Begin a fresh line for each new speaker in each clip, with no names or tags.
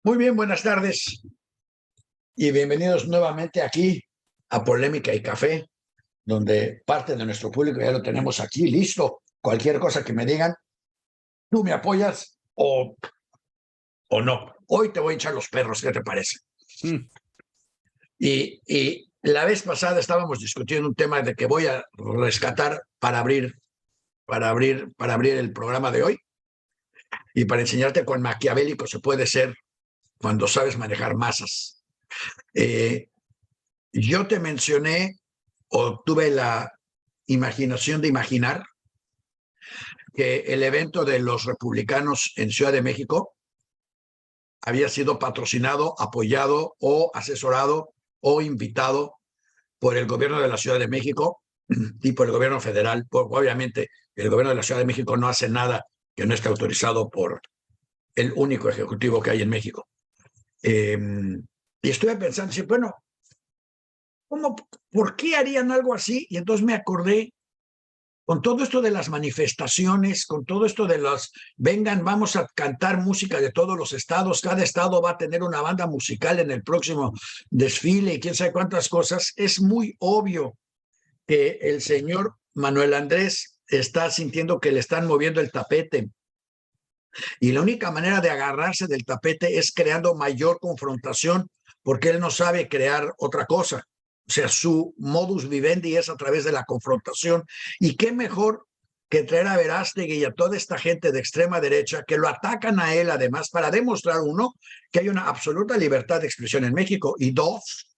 Muy bien, buenas tardes y bienvenidos nuevamente aquí a Polémica y Café, donde parte de nuestro público ya lo tenemos aquí listo. Cualquier cosa que me digan, tú me apoyas o no. Hoy te voy a echar los perros, ¿qué te parece? Y la vez pasada estábamos discutiendo un tema de que voy a rescatar para abrir el programa de hoy y para enseñarte cuán maquiavélico se puede ser cuando sabes manejar masas. Yo te mencioné o tuve la imaginación de imaginar que el evento de los republicanos en Ciudad de México había sido patrocinado, apoyado o asesorado o invitado por el gobierno de la Ciudad de México y por el gobierno federal. Obviamente, el gobierno de la Ciudad de México no hace nada que no esté autorizado por el único ejecutivo que hay en México. Y estuve pensando, bueno, ¿por qué harían algo así? Y entonces me acordé, con todo esto de las manifestaciones, con todo esto de vengan, vamos a cantar música de todos los estados, cada estado va a tener una banda musical en el próximo desfile y quién sabe cuántas cosas, es muy obvio que el señor Manuel Andrés está sintiendo que le están moviendo el tapete. Y la única manera de agarrarse del tapete es creando mayor confrontación, porque él no sabe crear otra cosa. O sea, su modus vivendi es a través de la confrontación. Y qué mejor que traer a Verástegui y a toda esta gente de extrema derecha que lo atacan a él, además, para demostrar, uno, que hay una absoluta libertad de expresión en México, y dos,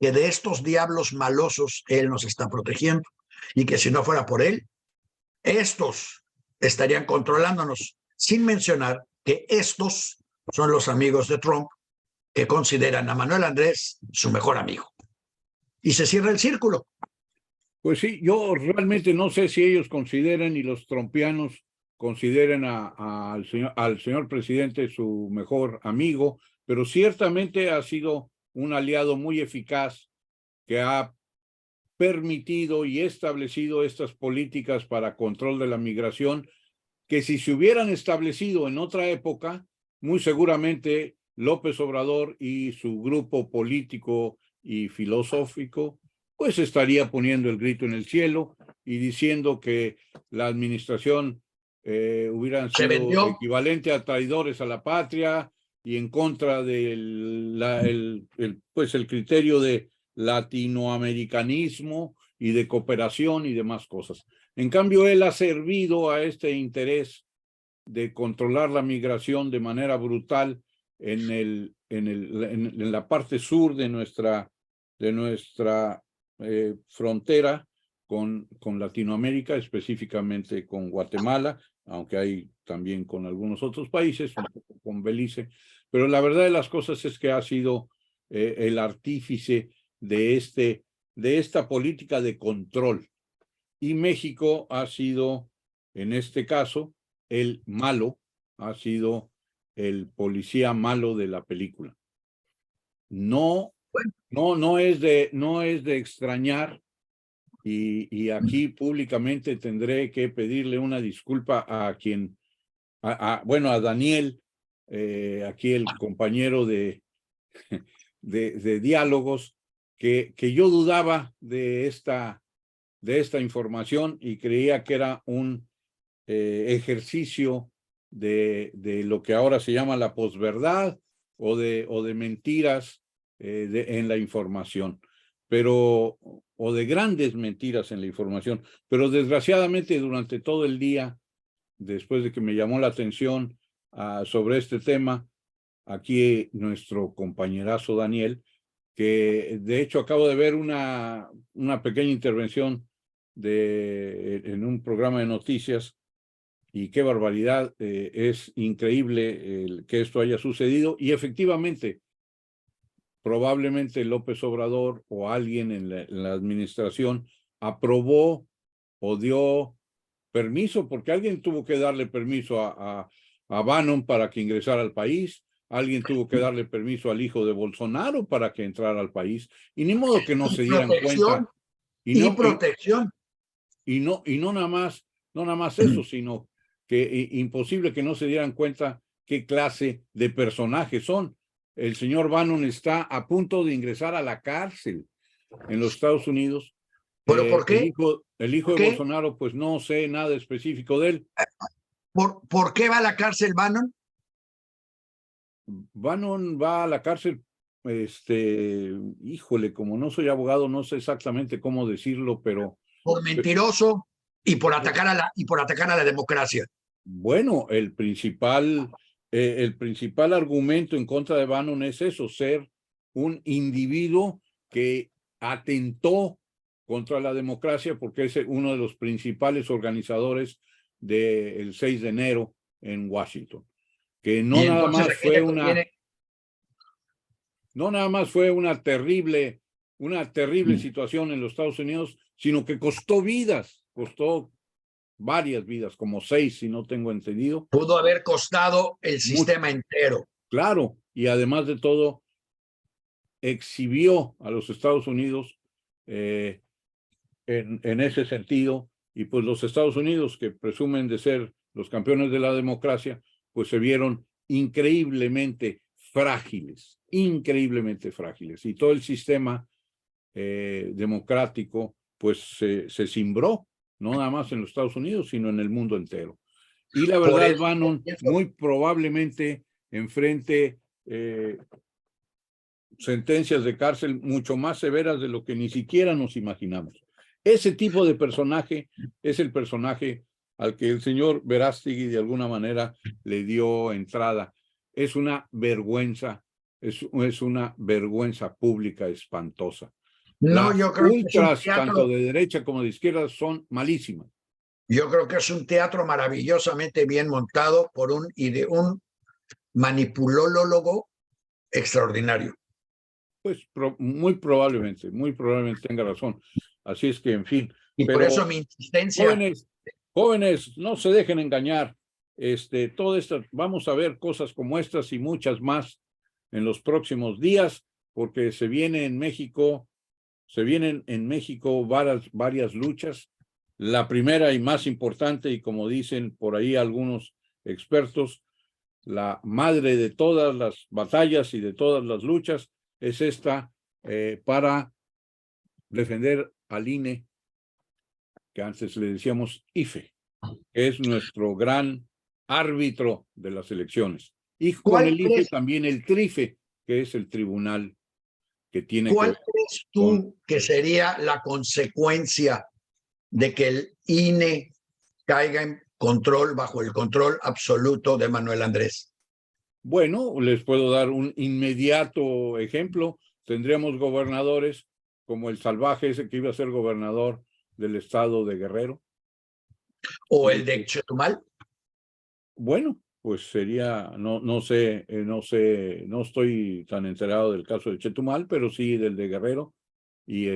que de estos diablos malosos él nos está protegiendo, y que si no fuera por él, estos estarían controlándonos, sin mencionar que estos son los amigos de Trump que consideran a Manuel Andrés su mejor amigo. Y se cierra el círculo.
Pues sí, yo realmente no sé si ellos consideran y los trumpianos consideren al señor presidente su mejor amigo, pero ciertamente ha sido un aliado muy eficaz que ha permitido y establecido estas políticas para control de la migración, que si se hubieran establecido en otra época, muy seguramente López Obrador y su grupo político y filosófico pues estaría poniendo el grito en el cielo y diciendo que la administración hubieran sido equivalente a traidores a la patria y en contra del pues el criterio de latinoamericanismo y de cooperación y demás cosas. En cambio, él ha servido a este interés de controlar la migración de manera brutal en la parte sur de nuestra frontera con Latinoamérica, específicamente con Guatemala, aunque hay también con algunos otros países, un poco con Belice, pero la verdad de las cosas es que ha sido el artífice de esta política de control. Y México ha sido, en este caso, el malo, ha sido el policía malo de la película. No es de extrañar, y aquí públicamente tendré que pedirle una disculpa a quien, bueno, a Daniel, aquí el compañero de diálogos, que yo dudaba de esta información y creía que era un ejercicio de lo que ahora se llama la posverdad o de mentiras en la información, o de grandes mentiras en la información, pero desgraciadamente durante todo el día, después de que me llamó la atención sobre este tema, aquí nuestro compañerazo Daniel, que de hecho acabo de ver una pequeña intervención en un programa de noticias, y qué barbaridad, es increíble que esto haya sucedido, y efectivamente, probablemente López Obrador o alguien en la administración aprobó o dio permiso, porque alguien tuvo que darle permiso a Bannon para que ingresara al país, alguien tuvo que darle permiso al hijo de Bolsonaro para que entrara al país, y ni modo que no se dieran cuenta.
Protección.
Y no nada más eso, sino que imposible que no se dieran cuenta qué clase de personajes son. El señor Bannon está a punto de ingresar a la cárcel en los Estados Unidos.
¿Pero por qué?
El hijo de Bolsonaro, pues no sé nada específico de él.
¿Por qué va a la cárcel Bannon?
Bannon va a la cárcel, híjole, como no soy abogado, no sé exactamente cómo decirlo, pero...
Por mentiroso y por atacar a la democracia.
Bueno, el principal argumento en contra de Bannon es eso, ser un individuo que atentó contra la democracia porque es uno de los principales organizadores del 6 de enero en Washington. Que no nada más fue una terrible situación en los Estados Unidos, sino que costó varias vidas, como 6, si no tengo entendido.
Pudo haber costado el sistema entero.
Claro, y además de todo, exhibió a los Estados Unidos en ese sentido, y pues los Estados Unidos, que presumen de ser los campeones de la democracia, pues se vieron increíblemente frágiles, y todo el sistema democrático pues se cimbró, no nada más en los Estados Unidos, sino en el mundo entero. Y la verdad, Bannon muy probablemente enfrente sentencias de cárcel mucho más severas de lo que ni siquiera nos imaginamos. Ese tipo de personaje es el personaje al que el señor Verástegui de alguna manera le dio entrada. Es una vergüenza, es una vergüenza pública espantosa.
No,
Las
yo creo
ultras, tanto de derecha como de izquierda, son malísimas.
Yo creo que es un teatro maravillosamente bien montado por un manipulólogo extraordinario.
Pues muy probablemente tenga razón. Así es que, en fin.
Y por eso mi insistencia.
Jóvenes, no se dejen engañar. Todo esto, vamos a ver cosas como estas y muchas más en los próximos días, porque se vienen en México varias luchas. La primera y más importante, y como dicen por ahí algunos expertos, la madre de todas las batallas y de todas las luchas, es esta para defender al INE, que antes le decíamos IFE, que es nuestro gran árbitro de las elecciones. Y con el IFE también el TRIFE, que es el tribunal que tiene que...
¿Cuál crees tú que sería la consecuencia de que el INE caiga bajo el control absoluto de Manuel Andrés?
Bueno, les puedo dar un inmediato ejemplo. Tendríamos gobernadores como el salvaje ese que iba a ser gobernador del estado de Guerrero.
¿O el de Chetumal?
Bueno, pues sería, no sé, no estoy tan enterado del caso de Chetumal, pero sí del de Guerrero. Y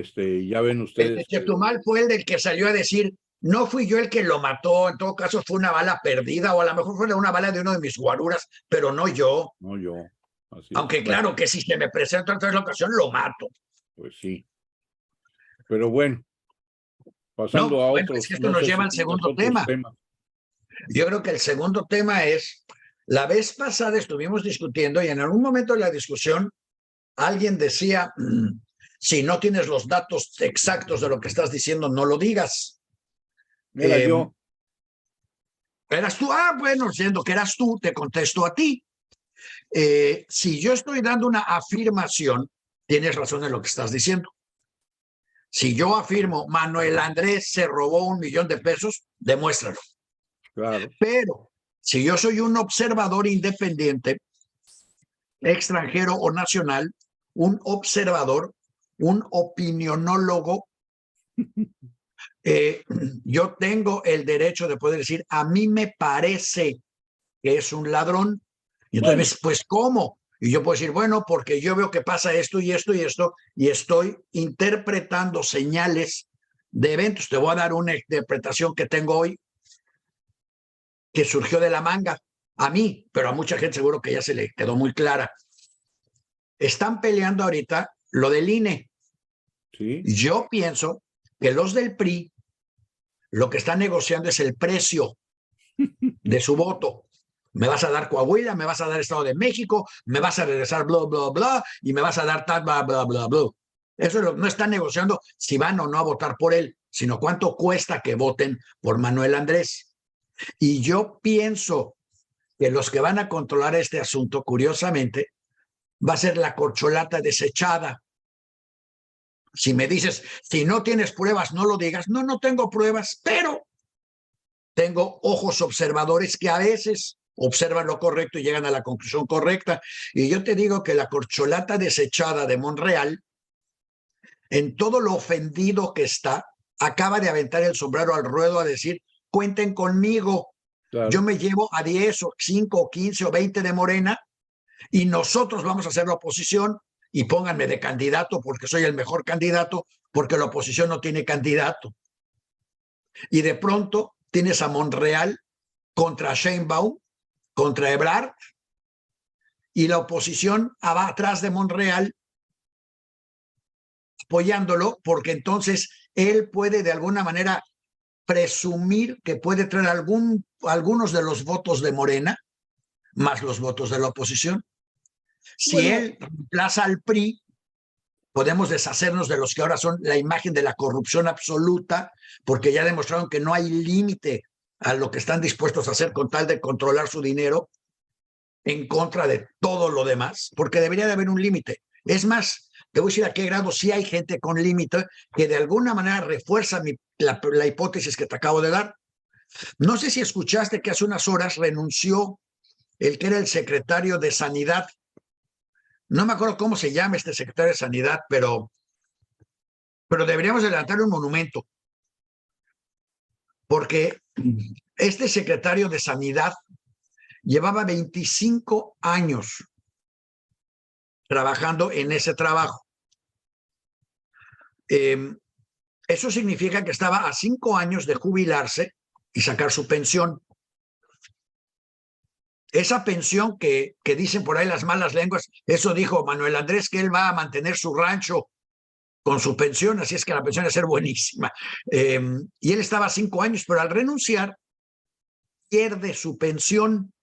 ya ven ustedes.
El de Chetumal fue el del que salió a decir: no fui yo el que lo mató, en todo caso fue una bala perdida, o a lo mejor fue una bala de uno de mis guaruras, pero no yo.
No yo. Así
Aunque
es.
claro que si se me presenta otra vez la ocasión, lo mato.
Pues sí. Pero bueno, pasando a otros.
Es que esto nos lleva al segundo tema. Yo creo que el segundo tema es, la vez pasada estuvimos discutiendo y en algún momento de la discusión alguien decía, si no tienes los datos exactos de lo que estás diciendo, no lo digas.
Era yo.
¿Eras tú? Bueno, siendo que eras tú, te contesto a ti. Si yo estoy dando una afirmación, tienes razón en lo que estás diciendo. Si yo afirmo, Manuel Andrés se robó $1 millón de pesos, demuéstralo.
Claro.
Pero si yo soy un observador independiente, extranjero o nacional, un observador, un opinionólogo, yo tengo el derecho de poder decir, a mí me parece que es un ladrón. Y entonces, pues, ¿cómo? Y yo puedo decir, bueno, porque yo veo que pasa esto y esto y esto, y estoy interpretando señales de eventos. Te voy a dar una interpretación que tengo hoy, que surgió de la manga. A mí, pero a mucha gente seguro que ya se le quedó muy clara. Están peleando ahorita lo del INE.
Sí.
Yo pienso que los del PRI lo que están negociando es el precio de su voto. Me vas a dar Coahuila, me vas a dar Estado de México, me vas a regresar bla, bla, bla, y me vas a dar tal, bla, bla, bla, bla. Eso es lo, no están negociando si van o no a votar por él, sino cuánto cuesta que voten por Manuel Andrés. Y yo pienso que los que van a controlar este asunto, curiosamente, va a ser la corcholata desechada. Si me dices, si no tienes pruebas, no lo digas. No, no tengo pruebas, pero tengo ojos observadores que a veces observan lo correcto y llegan a la conclusión correcta. Y yo te digo que la corcholata desechada de Monreal, en todo lo ofendido que está, acaba de aventar el sombrero al ruedo a decir, cuenten conmigo.
Claro.
Yo me llevo a 10 o 5 o 15 o 20 de Morena y nosotros vamos a hacer la oposición y pónganme de candidato porque soy el mejor candidato, porque la oposición no tiene candidato. Y de pronto tienes a Monreal contra Sheinbaum, contra Ebrard, y la oposición va atrás de Monreal apoyándolo, porque entonces él puede de alguna manera presumir que puede traer algunos de los votos de Morena, más los votos de la oposición. Si
Bueno,
él reemplaza al PRI, podemos deshacernos de los que ahora son la imagen de la corrupción absoluta, porque ya demostraron que no hay límite a lo que están dispuestos a hacer con tal de controlar su dinero en contra de todo lo demás, porque debería de haber un límite. Es más, te voy a decir a qué grado sí hay gente con límite que de alguna manera refuerza la hipótesis que te acabo de dar. No sé si escuchaste que hace unas horas renunció el que era el secretario de Sanidad. No me acuerdo cómo se llama este secretario de Sanidad, pero deberíamos levantarle un monumento, porque este secretario de Sanidad llevaba 25 años trabajando en ese trabajo. Eso significa que estaba a 5 años de jubilarse y sacar su pensión. Esa pensión que dicen por ahí las malas lenguas, eso dijo Manuel Andrés, que él va a mantener su rancho con su pensión, así es que la pensión va a ser buenísima. Y él estaba 5 años, pero al renunciar, pierde su pensión.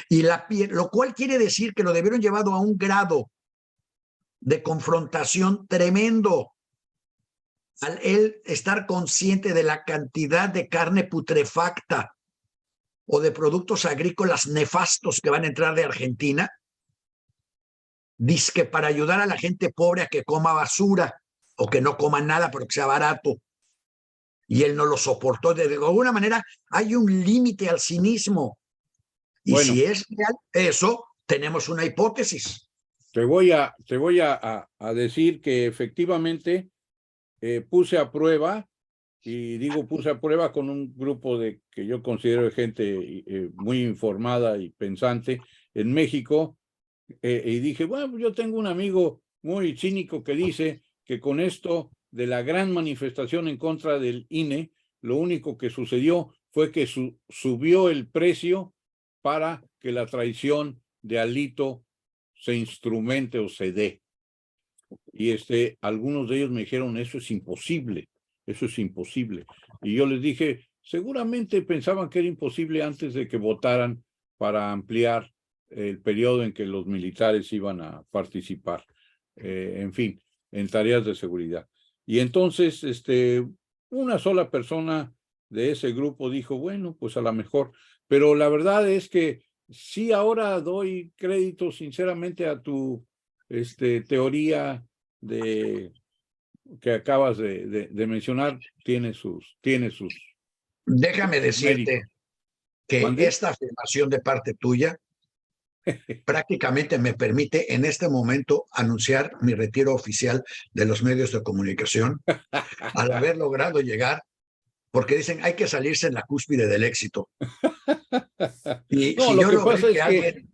Y lo cual quiere decir que lo debieron llevado a un grado de confrontación tremendo. Al él estar consciente de la cantidad de carne putrefacta o de productos agrícolas nefastos que van a entrar de Argentina, dizque para ayudar a la gente pobre a que coma basura o que no coma nada pero que sea barato. Y él no lo soportó. De alguna manera hay un límite al cinismo. Y
bueno,
si es real eso, tenemos una hipótesis.
te voy a decir que efectivamente puse a prueba, y digo puse a prueba con un grupo de que yo considero de gente muy informada y pensante en México, y dije, bueno, yo tengo un amigo muy cínico que dice que con esto de la gran manifestación en contra del INE, lo único que sucedió fue que subió el precio para que la traición de Alito se instrumente o se dé. Y algunos de ellos me dijeron, eso es imposible. Y yo les dije, seguramente pensaban que era imposible antes de que votaran para ampliar el periodo en que los militares iban a participar, en fin, en tareas de seguridad. Y entonces, una sola persona de ese grupo dijo, bueno, pues a lo mejor, pero la verdad es que sí, ahora doy crédito sinceramente a tu teoría de que acabas de mencionar, tiene sus
Déjame decirte
méritos.
que
¿Mande?
esta afirmación de parte tuya prácticamente me permite en este momento anunciar mi retiro oficial de los medios de comunicación al haber logrado llegar, porque dicen hay que salirse en la cúspide del éxito. Y
No,
si
lo
yo
que
logré
pasa
que
es que
alguien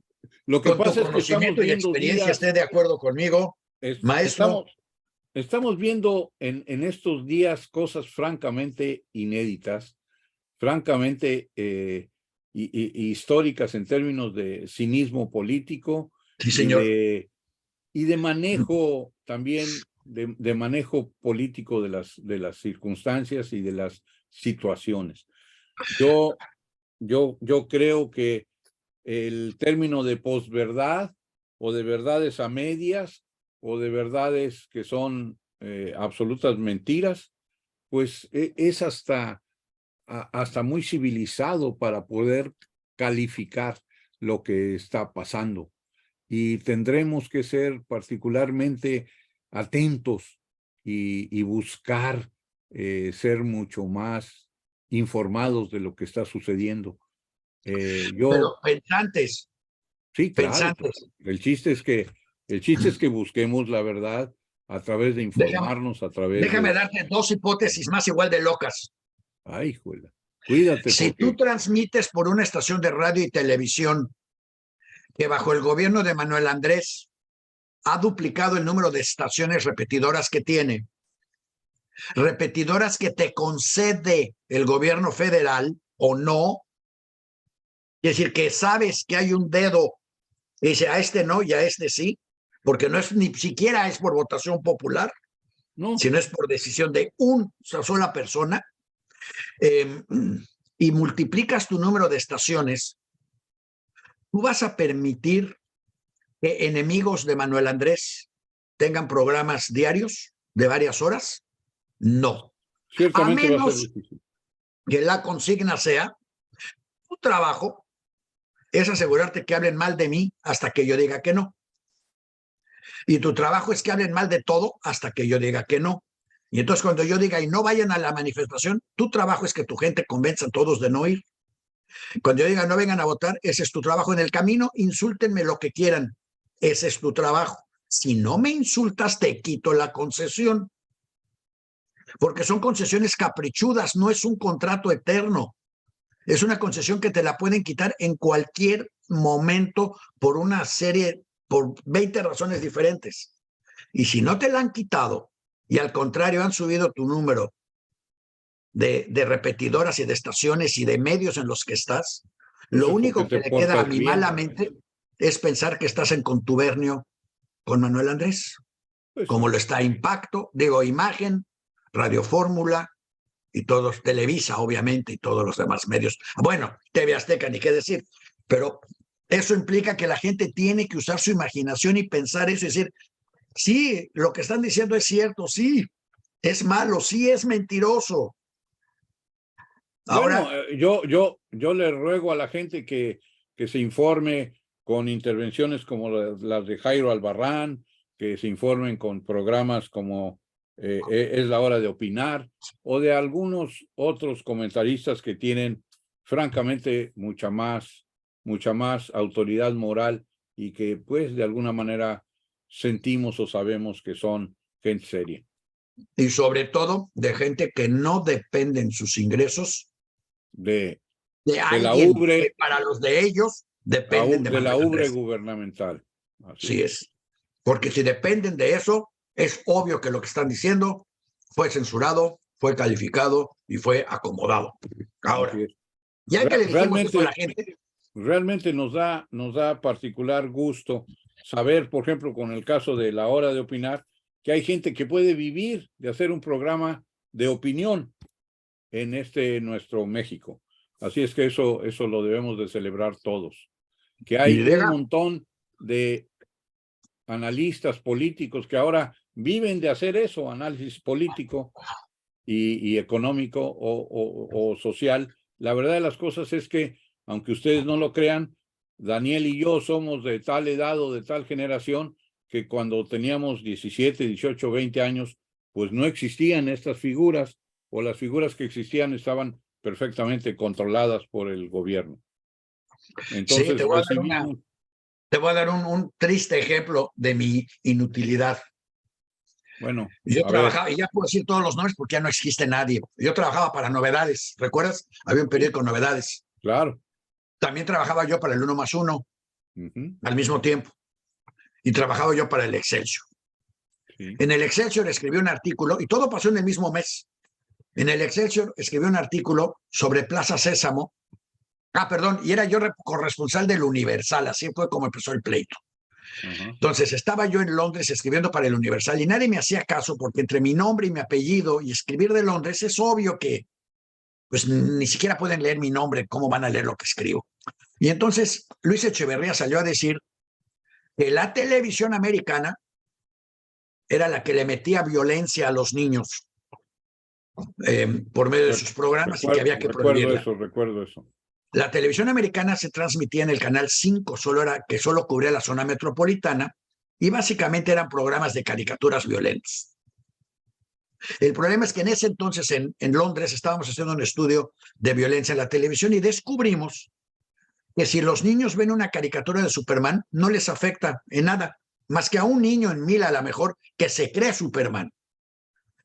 lo que
con tu
pasa es que estamos
conocimiento y
viendo
experiencia
días,
esté de acuerdo conmigo, maestro,
estamos viendo en estos días cosas francamente inéditas, francamente históricas en términos de cinismo político
Sí, señor.
y de manejo también, de manejo político de las circunstancias y de las situaciones. Yo creo que el término de posverdad o de verdades a medias o de verdades que son absolutas mentiras, pues es hasta muy civilizado para poder calificar lo que está pasando. Y tendremos que ser particularmente atentos y buscar ser mucho más informados de lo que está sucediendo.
Pero pensantes,
Sí, claro.
pensantes.
El chiste es que busquemos la verdad a través de informarnos, a través
Déjame
de...
darte dos hipótesis más igual de locas.
Ay, juela. Cuídate
Si tú
porque...
transmites por una estación de radio y televisión que bajo el gobierno de Manuel Andrés ha duplicado el número de estaciones repetidoras que tiene, repetidoras que te concede el gobierno federal o no, es decir, que sabes que hay un dedo y dice a este no y a este sí, porque no es ni siquiera es por votación popular,
No,
sino es por decisión de una sola persona, y multiplicas tu número de estaciones, tú vas a permitir que enemigos de Manuel Andrés tengan programas diarios de varias horas. No. A
ciertamente va a ser
menos
difícil.
que la consigna sea, tu trabajo es asegurarte que hablen mal de mí hasta que yo diga que no. Y tu trabajo es que hablen mal de todo hasta que yo diga que no. Y entonces cuando yo diga y no vayan a la manifestación, tu trabajo es que tu gente convenza a todos de no ir. Cuando yo diga no vengan a votar, ese es tu trabajo. En el camino, insúltenme lo que quieran. Ese es tu trabajo. Si no me insultas, te quito la concesión. Porque son concesiones caprichudas, no es un contrato eterno. Es una concesión que te la pueden quitar en cualquier momento por una serie, por 20 razones diferentes. Y si no te la han quitado y al contrario han subido tu número de repetidoras y de estaciones y de medios en los que estás,
Pues
lo
es porque
único que
te
le queda a
portas
mi
bien.
mala mente es pensar que estás en contubernio con Manuel Andrés,
Pues
como
sí.
lo está Impacto, digo, Imagen, Radio Fórmula y todos, Televisa, obviamente, y todos los demás medios. Bueno, TV Azteca, ni qué decir, pero eso implica que la gente tiene que usar su imaginación y pensar eso y decir, sí, lo que están diciendo es cierto, sí, es malo, sí, es mentiroso.
Bueno,
Ahora,
yo le ruego a la gente que se informe con intervenciones como las de Jairo Albarrán, que se informen con programas como Es la hora de opinar, o de algunos otros comentaristas que tienen francamente mucha más autoridad moral y que pues de alguna manera sentimos o sabemos que son gente seria.
y sobre todo de gente que no depende en sus ingresos
De,
de
de la
alguien que
ubre
para los de ellos dependen de
de la
Manuel
ubre
Andrés.
gubernamental. Así
Sí
es.
es. Porque si dependen de eso, es obvio que lo que están diciendo fue censurado, fue calificado y fue acomodado.
Así
Ahora,
es.
ya que le dijimos eso a la
Realmente,
gente,
realmente nos da particular gusto saber, por ejemplo, con el caso de La Hora de Opinar, que hay gente que puede vivir de hacer un programa de opinión en nuestro México. Así es que eso lo debemos de celebrar todos. Que
y
hay un
deja,
montón de analistas políticos que ahora viven de hacer eso, análisis político y económico o social. La verdad de las cosas es que, aunque ustedes no lo crean, Daniel y yo somos de tal edad o de tal generación que cuando teníamos 17, 18, 20 años, pues no existían estas figuras o las figuras que existían estaban perfectamente controladas por el gobierno.
sí,
Entonces recibimos,
te voy a dar un triste ejemplo de mi inutilidad.
bueno,
Yo
a ver,
trabajaba, y ya puedo decir todos los nombres porque ya no existe nadie. Yo trabajaba para Novedades, ¿recuerdas? Había un
sí,
periódico Novedades.
claro.
También trabajaba yo para el 1+1
Uh-huh,
al mismo tiempo. Y trabajaba yo para el Excelsior.
sí.
En el Excelsior escribió un artículo, y todo pasó en el mismo mes. En el Excelsior escribió un artículo sobre Plaza Sésamo, Perdón, y era yo corresponsal del Universal, así fue como empezó el pleito. Entonces estaba yo en Londres escribiendo para el Universal y nadie me hacía caso porque entre mi nombre y mi apellido y escribir de Londres es obvio que pues ni siquiera pueden leer mi nombre, ¿cómo van a leer lo que escribo? Y entonces Luis Echeverría salió a decir que la televisión americana era la que le metía violencia a los niños por medio de sus programas y que había que prohibirla.
Recuerdo eso.
La televisión americana se transmitía en el canal 5, que solo cubría la zona metropolitana, y básicamente eran programas de caricaturas violentos. El problema es que en ese entonces en Londres estábamos haciendo un estudio de violencia en la televisión y descubrimos que si los niños ven una caricatura de Superman, no les afecta en nada, más que a un niño en 1000 a lo mejor que se cree Superman.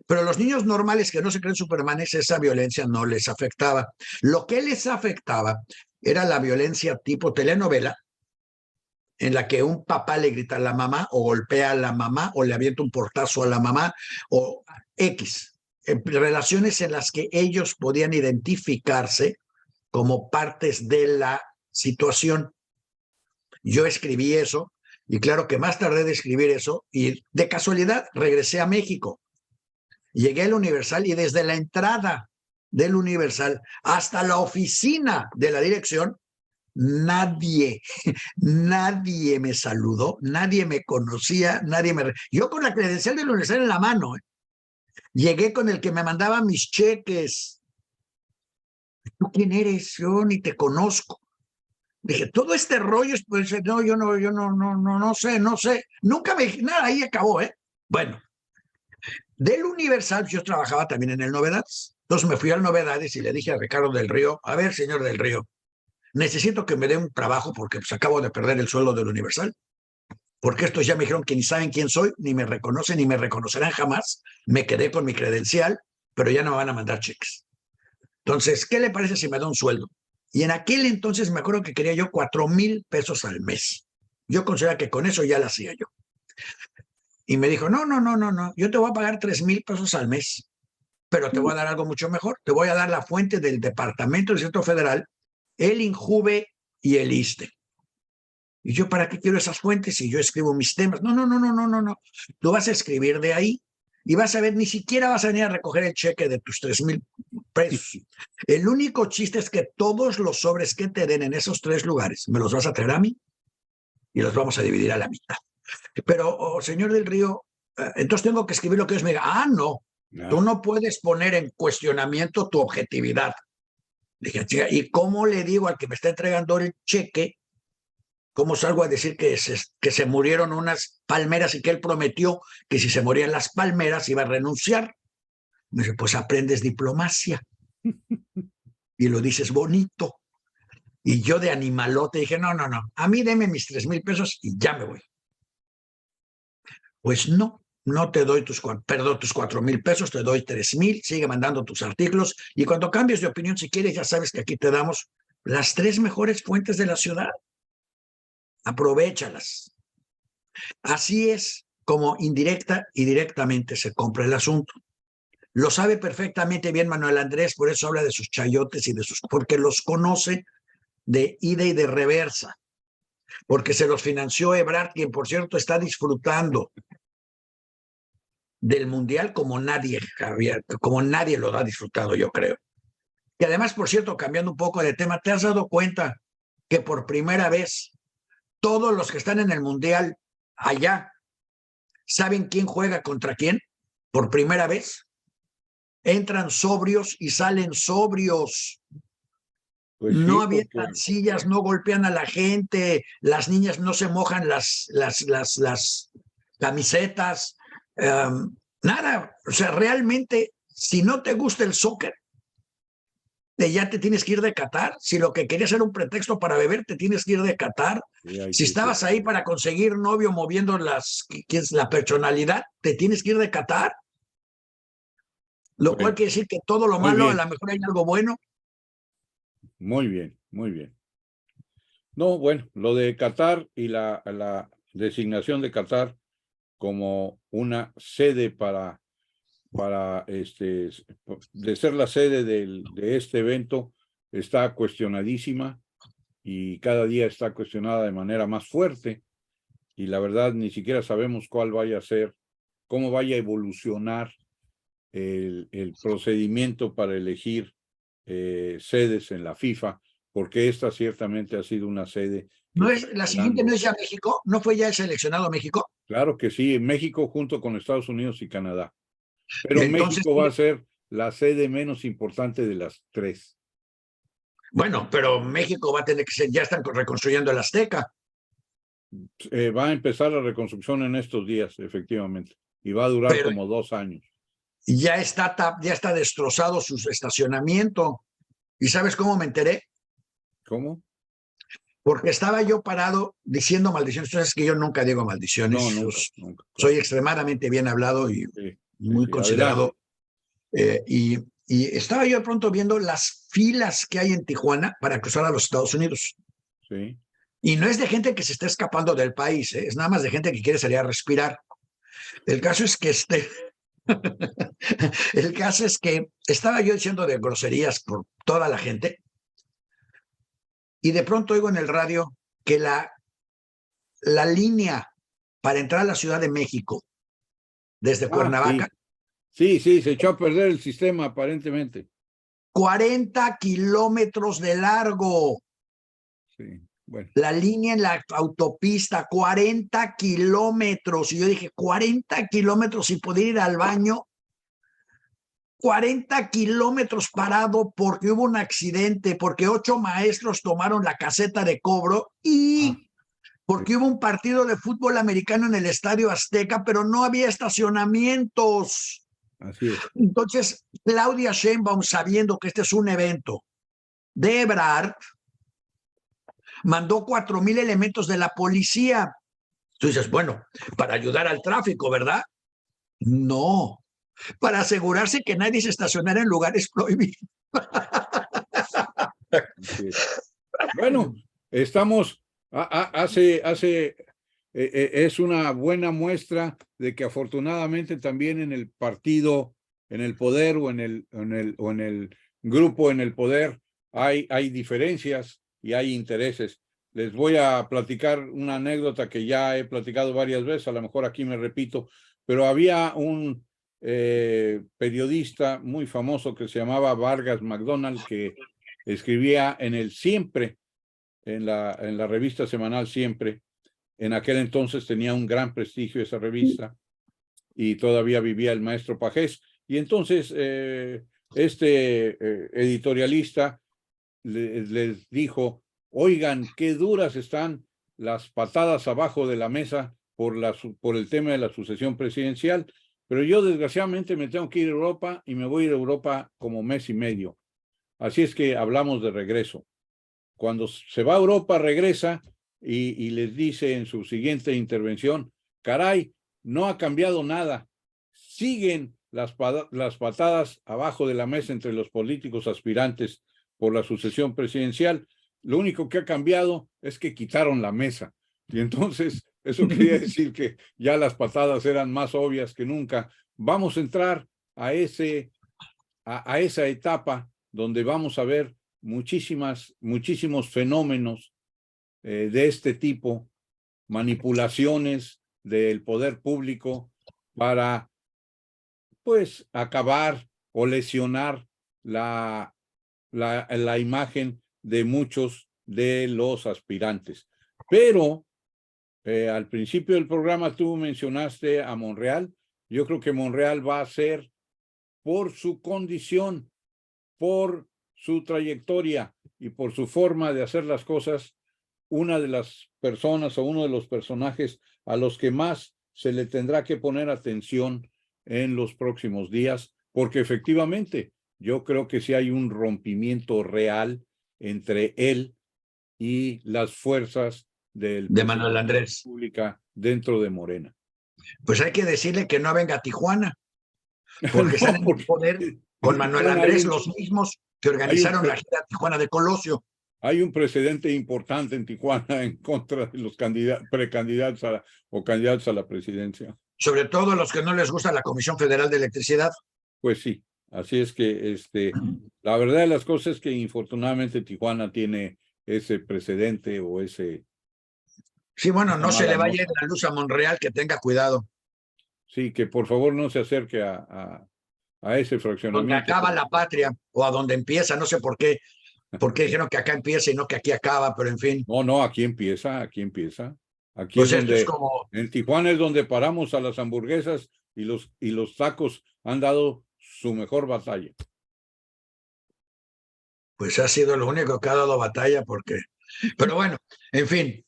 Pero los niños normales que no se creen Supermanes, esa violencia no les afectaba. Lo que les afectaba era la violencia tipo telenovela, en la que un papá le grita a la mamá o golpea a la mamá o le avienta un portazo a la mamá o X. Relaciones en las que ellos podían identificarse como partes de la situación. Yo escribí eso y claro que más tardé de escribir eso y de casualidad regresé a México. Llegué al Universal y desde la entrada del Universal hasta la oficina de la dirección, nadie me saludó, nadie me conocía, Yo con la credencial del Universal en la mano, llegué con el que me mandaba mis cheques. ¿Tú quién eres? Yo ni te conozco. Dije, todo este rollo, pues no, yo no sé. Nunca me dije, nada, ahí acabó, Bueno, del Universal, yo trabajaba también en el Novedades. Entonces me fui al Novedades y le dije a Ricardo del Río, a ver, señor del Río, necesito que me dé un trabajo porque pues acabo de perder el sueldo del Universal. Porque estos ya me dijeron que ni saben quién soy, ni me reconocen, ni me reconocerán jamás. Me quedé con mi credencial, pero ya no me van a mandar cheques. Entonces, ¿qué le parece si me da un sueldo? Y en aquel entonces me acuerdo que quería yo 4,000 pesos al mes. Yo consideraba que con eso ya la hacía yo. Y me dijo, no, yo te voy a pagar 3,000 pesos al mes, pero te voy a dar algo mucho mejor. Te voy a dar la fuente del Departamento del Distrito Federal, el INJUVE y el ISSSTE. Y yo, ¿para qué quiero esas fuentes si yo escribo mis temas? No. Tú vas a escribir de ahí y vas a ver, ni siquiera vas a venir a recoger el cheque de tus 3,000 pesos. El único chiste es que todos los sobres que te den en esos 3 lugares me los vas a traer a mí y los vamos a dividir a la mitad. Pero, señor del Río, entonces tengo que escribir lo que ellos me digan. No. Tú no puedes poner en cuestionamiento tu objetividad. Dije, ¿y cómo le digo al que me está entregando el cheque? ¿Cómo salgo a decir que se murieron unas palmeras y que él prometió que si se morían las palmeras iba a renunciar? Me dice, pues aprendes diplomacia y lo dices bonito. Y yo de animalote dije, no, a mí deme mis 3,000 pesos y ya me voy. Pues no te doy tus 4,000 pesos, te doy 3,000, sigue mandando tus artículos y cuando cambies de opinión, si quieres, ya sabes que aquí te damos las 3 mejores fuentes de la ciudad. Aprovéchalas. Así es como indirecta y directamente se compra el asunto. Lo sabe perfectamente bien Manuel Andrés, por eso habla de sus chayotes y porque los conoce de ida y de reversa, porque se los financió Ebrard, quien por cierto está disfrutando del Mundial como nadie, Javier, como nadie lo ha disfrutado, yo creo. Y además, por cierto, cambiando un poco de tema, ¿te has dado cuenta que por primera vez todos los que están en el Mundial allá saben quién juega contra quién? Por primera vez. Entran sobrios y salen sobrios. Pues no sí, avientan sillas, no golpean a la gente, las niñas no se mojan las camisetas, nada. O sea, realmente, si no te gusta el soccer, ya te tienes que ir de Qatar. Si lo que querías era un pretexto para beber, te tienes que ir de Qatar. Si estabas ahí para conseguir novio moviendo la personalidad, te tienes que ir de Qatar. Lo cual quiere decir que todo lo malo, a lo mejor hay algo bueno.
Muy bien. No, bueno, lo de Qatar y la designación de Qatar como una sede de ser la sede de este evento está cuestionadísima. y cada día está cuestionada de manera más fuerte, y la verdad ni siquiera sabemos cuál vaya a ser, cómo vaya a evolucionar el procedimiento para elegir sedes en la FIFA, porque esta ciertamente ha sido una sede que
¿No
está
es, la siguiente no
generando.
es ya México? ¿No fue ya el seleccionado México?
Claro que sí, en México junto con Estados Unidos y Canadá, pero
Entonces,
México va a ser la sede menos importante de las tres.
bueno, pero México va a tener que ser, ya están reconstruyendo el Azteca.
Va a empezar la reconstrucción en estos días, efectivamente, y va a durar
Pero
como 2 años.
ya está destrozado su estacionamiento. ¿Y sabes cómo me enteré?
¿Cómo?
Porque estaba yo parado diciendo maldiciones. Tú sabes que yo nunca digo maldiciones.
No, nunca, nunca,
Soy
claro.
extremadamente bien hablado y
Sí, sí,
muy
sí,
considerado.
adelante.
Y estaba yo de pronto viendo las filas que hay en Tijuana para cruzar a los Estados Unidos.
Sí.
Y no es de gente que se está escapando del país, es nada más de gente que quiere salir a respirar. El caso es que el caso es que estaba yo diciendo de groserías por toda la gente y de pronto oigo en el radio que la línea para entrar a la Ciudad de México desde
Ah,
Cuernavaca,
sí. Sí, sí, se echó a perder el sistema aparentemente.
40 kilómetros de largo.
Sí, bueno.
La línea en la autopista, 40 kilómetros. Y yo dije, 40 kilómetros y poder ir al baño. 40 kilómetros parado porque hubo un accidente, porque 8 maestros tomaron la caseta de cobro
Ah,
y
sí,
porque hubo un partido de fútbol americano en el Estadio Azteca, pero no había estacionamientos.
así es.
Entonces, Claudia Sheinbaum, sabiendo que este es un evento de Ebrard, mandó 4,000 elementos de la policía. Tú dices, bueno, para ayudar al tráfico, ¿verdad? No, para asegurarse que nadie se estacionara en lugares prohibidos.
Así es. Bueno, estamos, es una buena muestra de que afortunadamente también en el partido, en el poder o en el grupo en el poder hay diferencias y hay intereses. Les voy a platicar una anécdota que ya he platicado varias veces, a lo mejor aquí me repito, pero había un periodista muy famoso que se llamaba Vargas McDonald que escribía en el Siempre, en la revista semanal Siempre. En aquel entonces tenía un gran prestigio esa revista y todavía vivía el maestro Pajés. Y entonces editorialista les dijo, oigan, qué duras están las patadas abajo de la mesa por el tema de la sucesión presidencial, pero yo desgraciadamente me tengo que ir a Europa y me voy a ir a Europa como mes y medio. Así es que hablamos de regreso. Cuando se va a Europa, regresa y les dice en su siguiente intervención, caray, no ha cambiado nada. Siguen las patadas abajo de la mesa entre los políticos aspirantes por la sucesión presidencial. Lo único que ha cambiado es que quitaron la mesa. Y entonces, eso quería decir que ya las patadas eran más obvias que nunca. Vamos a entrar a esa etapa donde vamos a ver muchísimos fenómenos de este tipo, manipulaciones del poder público para, pues, acabar o lesionar la imagen de muchos de los aspirantes. Pero al principio del programa tú mencionaste a Monreal. Yo creo que Monreal va a ser, por su condición, por su trayectoria y por su forma de hacer las cosas, una de las personas o uno de los personajes a los que más se le tendrá que poner atención en los próximos días, porque efectivamente yo creo que sí hay un rompimiento real entre él y las fuerzas del
De Manuel
presidente de la
Andrés.
República dentro de Morena.
Pues hay que decirle que no venga a Tijuana, porque están
No,
en el
porque
poder con
en
Manuel
Tijuana
Andrés, los mismos que
hay un,
organizaron la gira Tijuana de Colosio.
hay un precedente importante en Tijuana en contra de los precandidatos o candidatos a la presidencia.
Sobre todo a los que no les gusta la Comisión Federal de Electricidad.
Pues sí, así es que la verdad de las cosas es que infortunadamente Tijuana tiene ese precedente o ese...
Sí, bueno, no se le vaya a ir
nota.
la luz a Monreal, que tenga cuidado.
Sí, que por favor no se acerque a ese
Donde
fraccionamiento.
acaba la patria o a donde empieza, no sé por qué dijeron que acá empieza y no que aquí acaba, pero en fin,
No, no, aquí empieza, aquí empieza. Aquí es
pues esto es
donde,
como,
en Tijuana es donde paramos a las hamburguesas y los tacos han dado su mejor batalla.
pues ha sido lo único que ha dado batalla porque, pero bueno, en fin,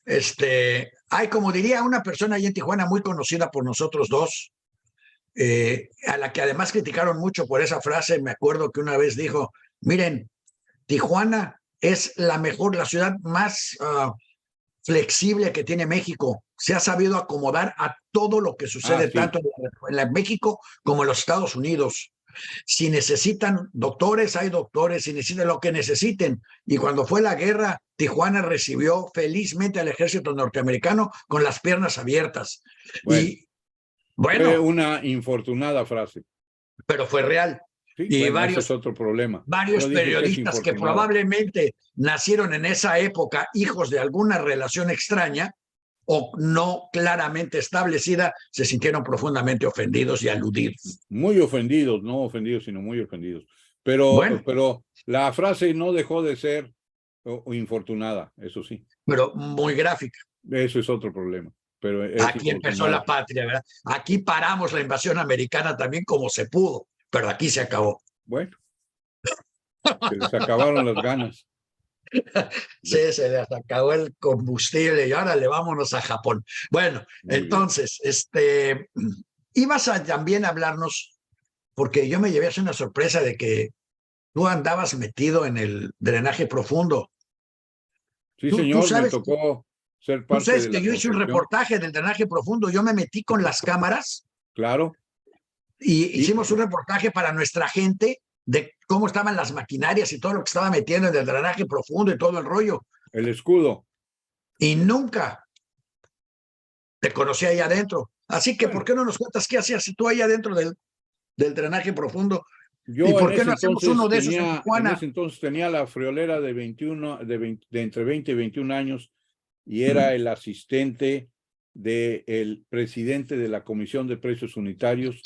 hay como diría una persona ahí en Tijuana muy conocida por nosotros dos, a la que además criticaron mucho por esa frase, me acuerdo que una vez dijo, miren, Tijuana es la ciudad más flexible que tiene México. Se ha sabido acomodar a todo lo que
Ah,
sucede
sí.
tanto en México como en los Estados Unidos. Si necesitan doctores, hay doctores, si necesitan lo que necesiten. Y cuando fue la guerra, Tijuana recibió felizmente al ejército norteamericano con las piernas abiertas.
Bueno,
Y
fue
bueno,
una infortunada frase.
pero fue real.
Sí,
Y
bueno, ese es otro problema.
varios
Yo dije que es
periodistas que
infortunada.
probablemente nacieron en esa época, hijos de alguna relación extraña o no claramente establecida, se sintieron profundamente ofendidos y aludidos.
Muy ofendidos, no ofendidos, sino muy ofendidos.
Bueno,
Pero la frase no dejó de ser infortunada, eso sí.
pero muy gráfica.
Eso es otro problema, pero es
Aquí empezó la
infortunada.
patria, ¿verdad? Aquí paramos la invasión americana también como se pudo, pero aquí se acabó.
Bueno, se les acabaron las ganas.
Sí, se les acabó el combustible y ahora le vámonos a Japón. Bueno,
Muy bien.
entonces, ibas a también hablarnos, porque yo me llevé así una sorpresa de que tú andabas metido en el drenaje profundo.
Sí,
Tú
señor, me
sabes,
tocó ser
tú
parte
sabes
de
que
la
yo hice un
construcción.
reportaje del drenaje profundo, yo me metí con las cámaras
Claro.
y
Y
hicimos un reportaje para nuestra gente de cómo estaban las maquinarias y todo lo que estaba metiendo en el drenaje profundo y todo el rollo.
el escudo.
Y nunca te conocí ahí adentro. Así que, ¿por
Bueno,
qué no nos cuentas qué hacías tú ahí adentro del drenaje profundo? ¿Y
yo
por qué no hacemos uno de esos en
en
Tijuana?
ese entonces tenía la friolera de 21, de entre 20 y 21 años y era el asistente del presidente de la Comisión de Precios Unitarios,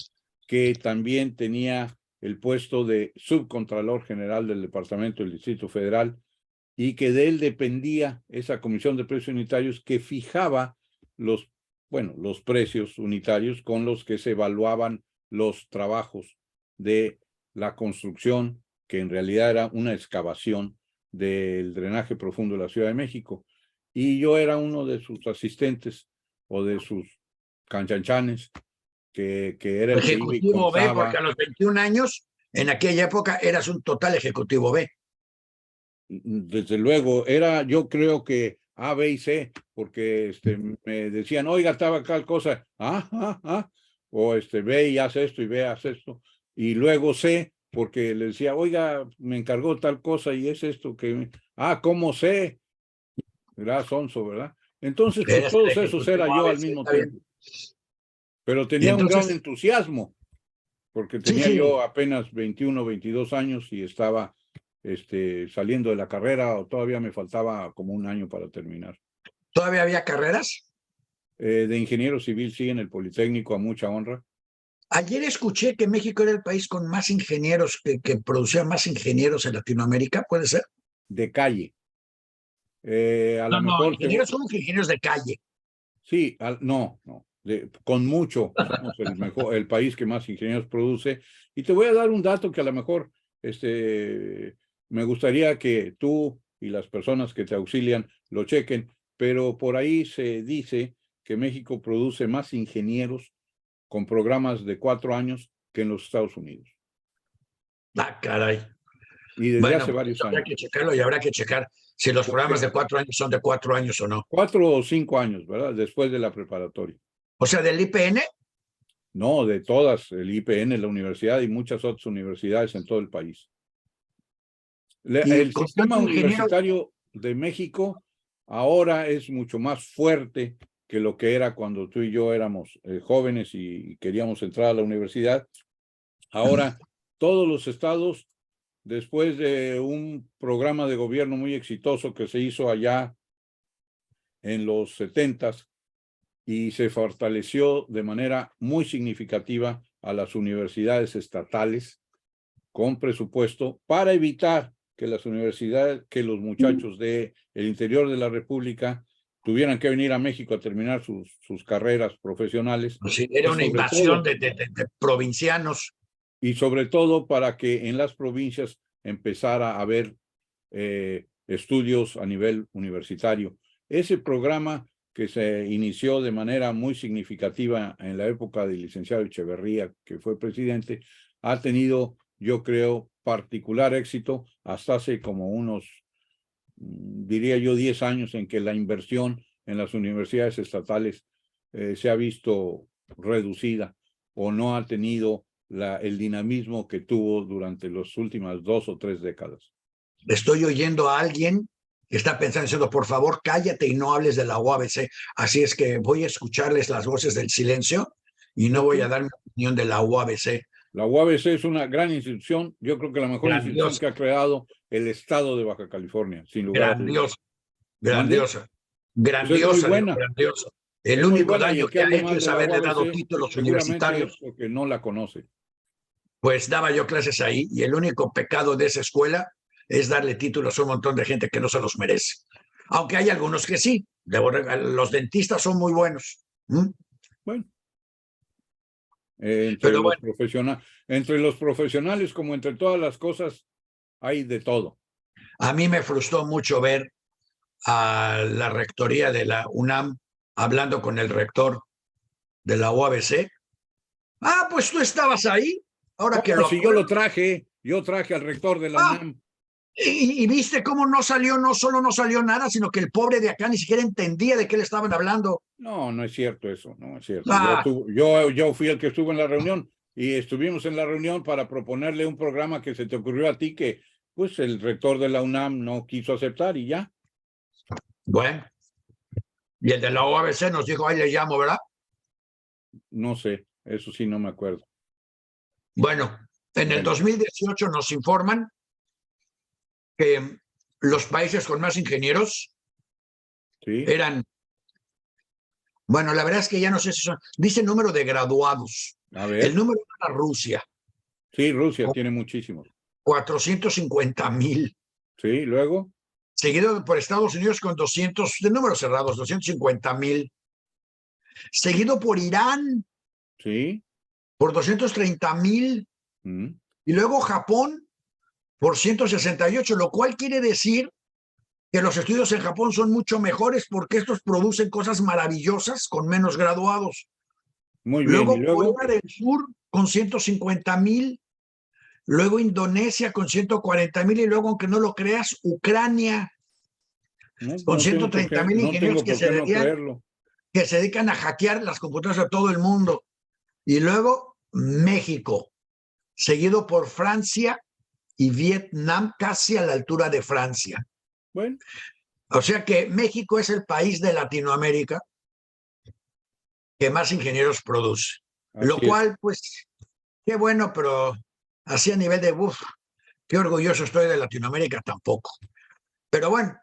que también tenía el puesto de subcontralor general del Departamento del Distrito Federal y que de él dependía esa Comisión de Precios Unitarios que fijaba los, bueno, los precios unitarios con los que se evaluaban los trabajos de la construcción, que en realidad era una excavación del drenaje profundo de la Ciudad de México. Y yo era uno de sus asistentes o de sus canchanchanes, que era el que iba y
Ejecutivo B, porque
contaba.
a los 21 años, en aquella época, eras un total ejecutivo B.
Desde luego, era, yo creo que A, B y C, porque me decían, oiga, estaba tal cosa, o ve y haz esto y ve, haz esto. Y luego C, porque le decía, oiga, me encargó tal cosa y es esto que, ¿cómo sé? Era sonso, ¿verdad? Entonces, pues
Eres el
todos esos era
ejecutivo A,
yo
B,
al
sí,
mismo
está bien.
tiempo, pero
Y
tenía un gran
entonces,
entusiasmo, porque
sí,
tenía
sí,
yo apenas 21, 22 años y estaba saliendo de la carrera, o todavía me faltaba como un año para terminar.
todavía había carreras.
De ingeniero civil, sí, en el Politécnico, a mucha honra.
Ayer escuché que México era el país con más ingenieros, que producía más ingenieros en Latinoamérica, ¿puede ser?
De calle. A
No,
lo
no,
mejor
ingenieros como que ingenieros de calle.
sí, no, no. Con mucho, somos el mejor, el país que más ingenieros produce. Y te voy a dar un dato que a lo mejor me gustaría que tú y las personas que te auxilian lo chequen, pero por ahí se dice que México produce más ingenieros con programas de 4 años que en los Estados Unidos.
Ah, caray.
Y desde
Bueno,
hace
pues
varios
eso habrá
años.
que checarlo y habrá que checar si los programas de
Porque
4 años son de 4 años o no.
4 o 5 años, ¿verdad? Después de la preparatoria.
O sea, del IPN,
No, de todas, el IPN, la universidad y muchas otras universidades en todo el país.
y
El
con
sistema
tanto ingeniero,
universitario de México ahora es mucho más fuerte que lo que era cuando tú y yo éramos jóvenes y queríamos entrar a la universidad. Ahora todos los estados después de un programa de gobierno muy exitoso que se hizo allá en los 70s y se fortaleció de manera muy significativa a las universidades estatales con presupuesto para evitar que las universidades, que los muchachos del interior de la República tuvieran que venir a México a terminar sus carreras profesionales.
Sí, era
Y
una
sobre
invasión
todo,
de provincianos.
y sobre todo para que en las provincias empezara a haber estudios a nivel universitario. Ese programa que se inició de manera muy significativa en la época del licenciado Echeverría, que fue presidente, ha tenido, yo creo, particular éxito hasta hace como unos, diría yo, 10 años en que la inversión en las universidades estatales se ha visto reducida o no ha tenido el dinamismo que tuvo durante las últimas 2 o 3 décadas.
Estoy oyendo a alguien que está pensando, diciendo, por favor, cállate y no hables de la UABC. Así es que voy a escucharles las voces del silencio y no voy a dar mi opinión de la UABC.
La UABC es una gran institución, yo creo que la mejor institución que ha creado el estado de Baja California, sin lugar a dudas.
Grandiosa,
Pues es muy
grandiosa,
buena.
grandiosa. El
Es muy
único
buena, y
daño
el que
que ha
hable
hecho
mal
es
de la
haberle dado
UABC
títulos
seguramente es
universitarios.
porque no la conoce.
Pues daba yo clases ahí y el único pecado de esa escuela es darle títulos a un montón de gente que no se los merece. Aunque hay algunos que sí. Los dentistas son muy buenos.
Bueno,
Pero bueno,
entre los profesionales, como entre todas las cosas, hay de todo.
a mí me frustró mucho ver a la rectoría de la UNAM hablando con el rector de la UABC. Ah, pues tú estabas ahí, ahora que
¿Cómo?
lo
Si
acuerdo.
yo traje al rector de la
Ah,
UNAM.
y viste cómo no salió, no solo no salió nada, sino que el pobre de acá ni siquiera entendía de qué le estaban hablando.
No, no es cierto eso, no es cierto.
Ah,
Yo fui el que estuvo en la reunión y estuvimos en la reunión para proponerle un programa que se te ocurrió a ti que pues el rector de la UNAM no quiso aceptar y ya.
bueno, y el de la UABC nos dijo, ahí le llamo, ¿verdad?
No sé, eso sí no me acuerdo.
Bueno, en el
Bueno,
2018 nos informan que los países con más ingenieros
sí,
eran, bueno, la verdad es que ya no sé si son, dice número de graduados.
a
El
ver,
número era Rusia,
sí, Rusia
con
tiene muchísimos.
450,000.
Sí, luego,
Seguido por Estados Unidos con 200, de números cerrados, 250,000. Seguido por Irán
sí,
por 230,000.
mm,
Y luego Japón por 168, lo cual quiere decir que los estudios en Japón son mucho mejores porque estos producen cosas maravillosas con menos graduados.
muy bien. Y
Luego
luego,
Corea del Sur con 150,000, luego Indonesia con 140,000 y luego, aunque no lo creas, Ucrania
no,
con 130,000
no
ingenieros
tengo por qué no creerlo.
que se dedican a hackear las computadoras de todo el mundo. Y luego México, seguido por Francia y Vietnam, casi a la altura de Francia.
Bueno,
O sea que México es el país de Latinoamérica que más ingenieros produce. Lo
así es.
cual, pues, qué bueno, pero así a nivel de, uff, qué orgulloso estoy de Latinoamérica tampoco. Pero bueno,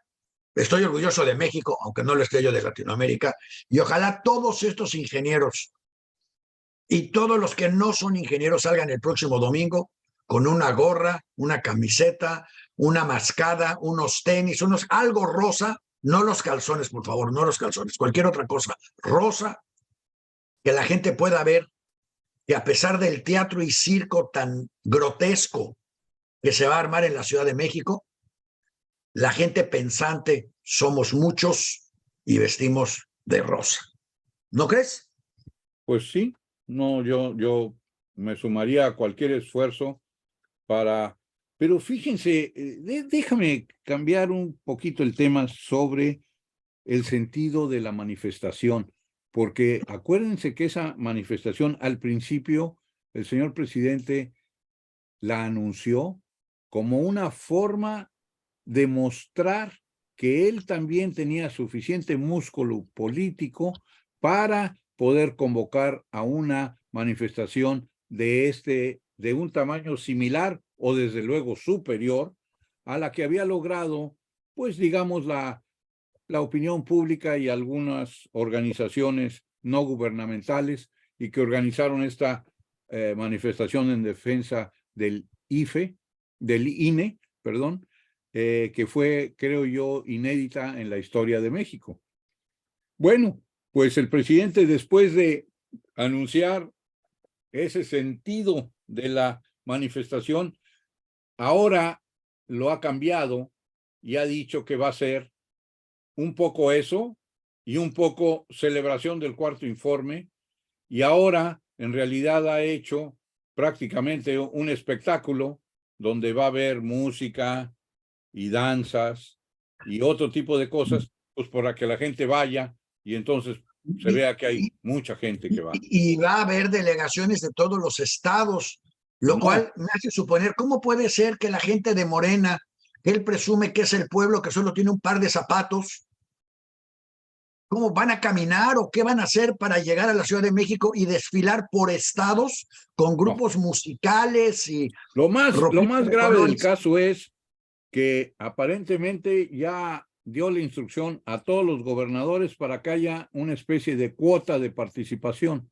estoy orgulloso de México, aunque no lo esté yo de Latinoamérica, y ojalá todos estos ingenieros y todos los que no son ingenieros salgan el próximo domingo con una gorra, una camiseta, una mascada, unos tenis, algo rosa, no los calzones, por favor, no los calzones, cualquier otra cosa, rosa, que la gente pueda ver que a pesar del teatro y circo tan grotesco que se va a armar en la Ciudad de México, la gente pensante somos muchos y vestimos de rosa. ¿No crees?
Pues sí, no, yo me sumaría a cualquier esfuerzo para, pero fíjense, déjame cambiar un poquito el tema sobre el sentido de la manifestación, porque acuérdense que esa manifestación al principio el señor presidente la anunció como una forma de mostrar que él también tenía suficiente músculo político para poder convocar a una manifestación de un tamaño similar o desde luego superior a la que había logrado, pues digamos, la opinión pública y algunas organizaciones no gubernamentales y que organizaron esta manifestación en defensa del INE, perdón, que fue, creo yo, inédita en la historia de México. Bueno, pues el presidente, después de anunciar ese sentido de la manifestación, ahora lo ha cambiado y ha dicho que va a ser un poco eso y un poco celebración del cuarto informe, y ahora en realidad ha hecho prácticamente un espectáculo donde va a haber música y danzas y otro tipo de cosas, pues para que la gente vaya y entonces se vea que hay mucha gente que va.
Y va a haber delegaciones de todos los estados, lo cual me hace suponer, ¿cómo puede ser que la gente de Morena, que él presume que es el pueblo que solo tiene un par de zapatos, cómo van a caminar o qué van a hacer para llegar a la Ciudad de México y desfilar por estados con grupos musicales y
lo más grave del caso es que aparentemente ya dio la instrucción a todos los gobernadores para que haya una especie de cuota de participación.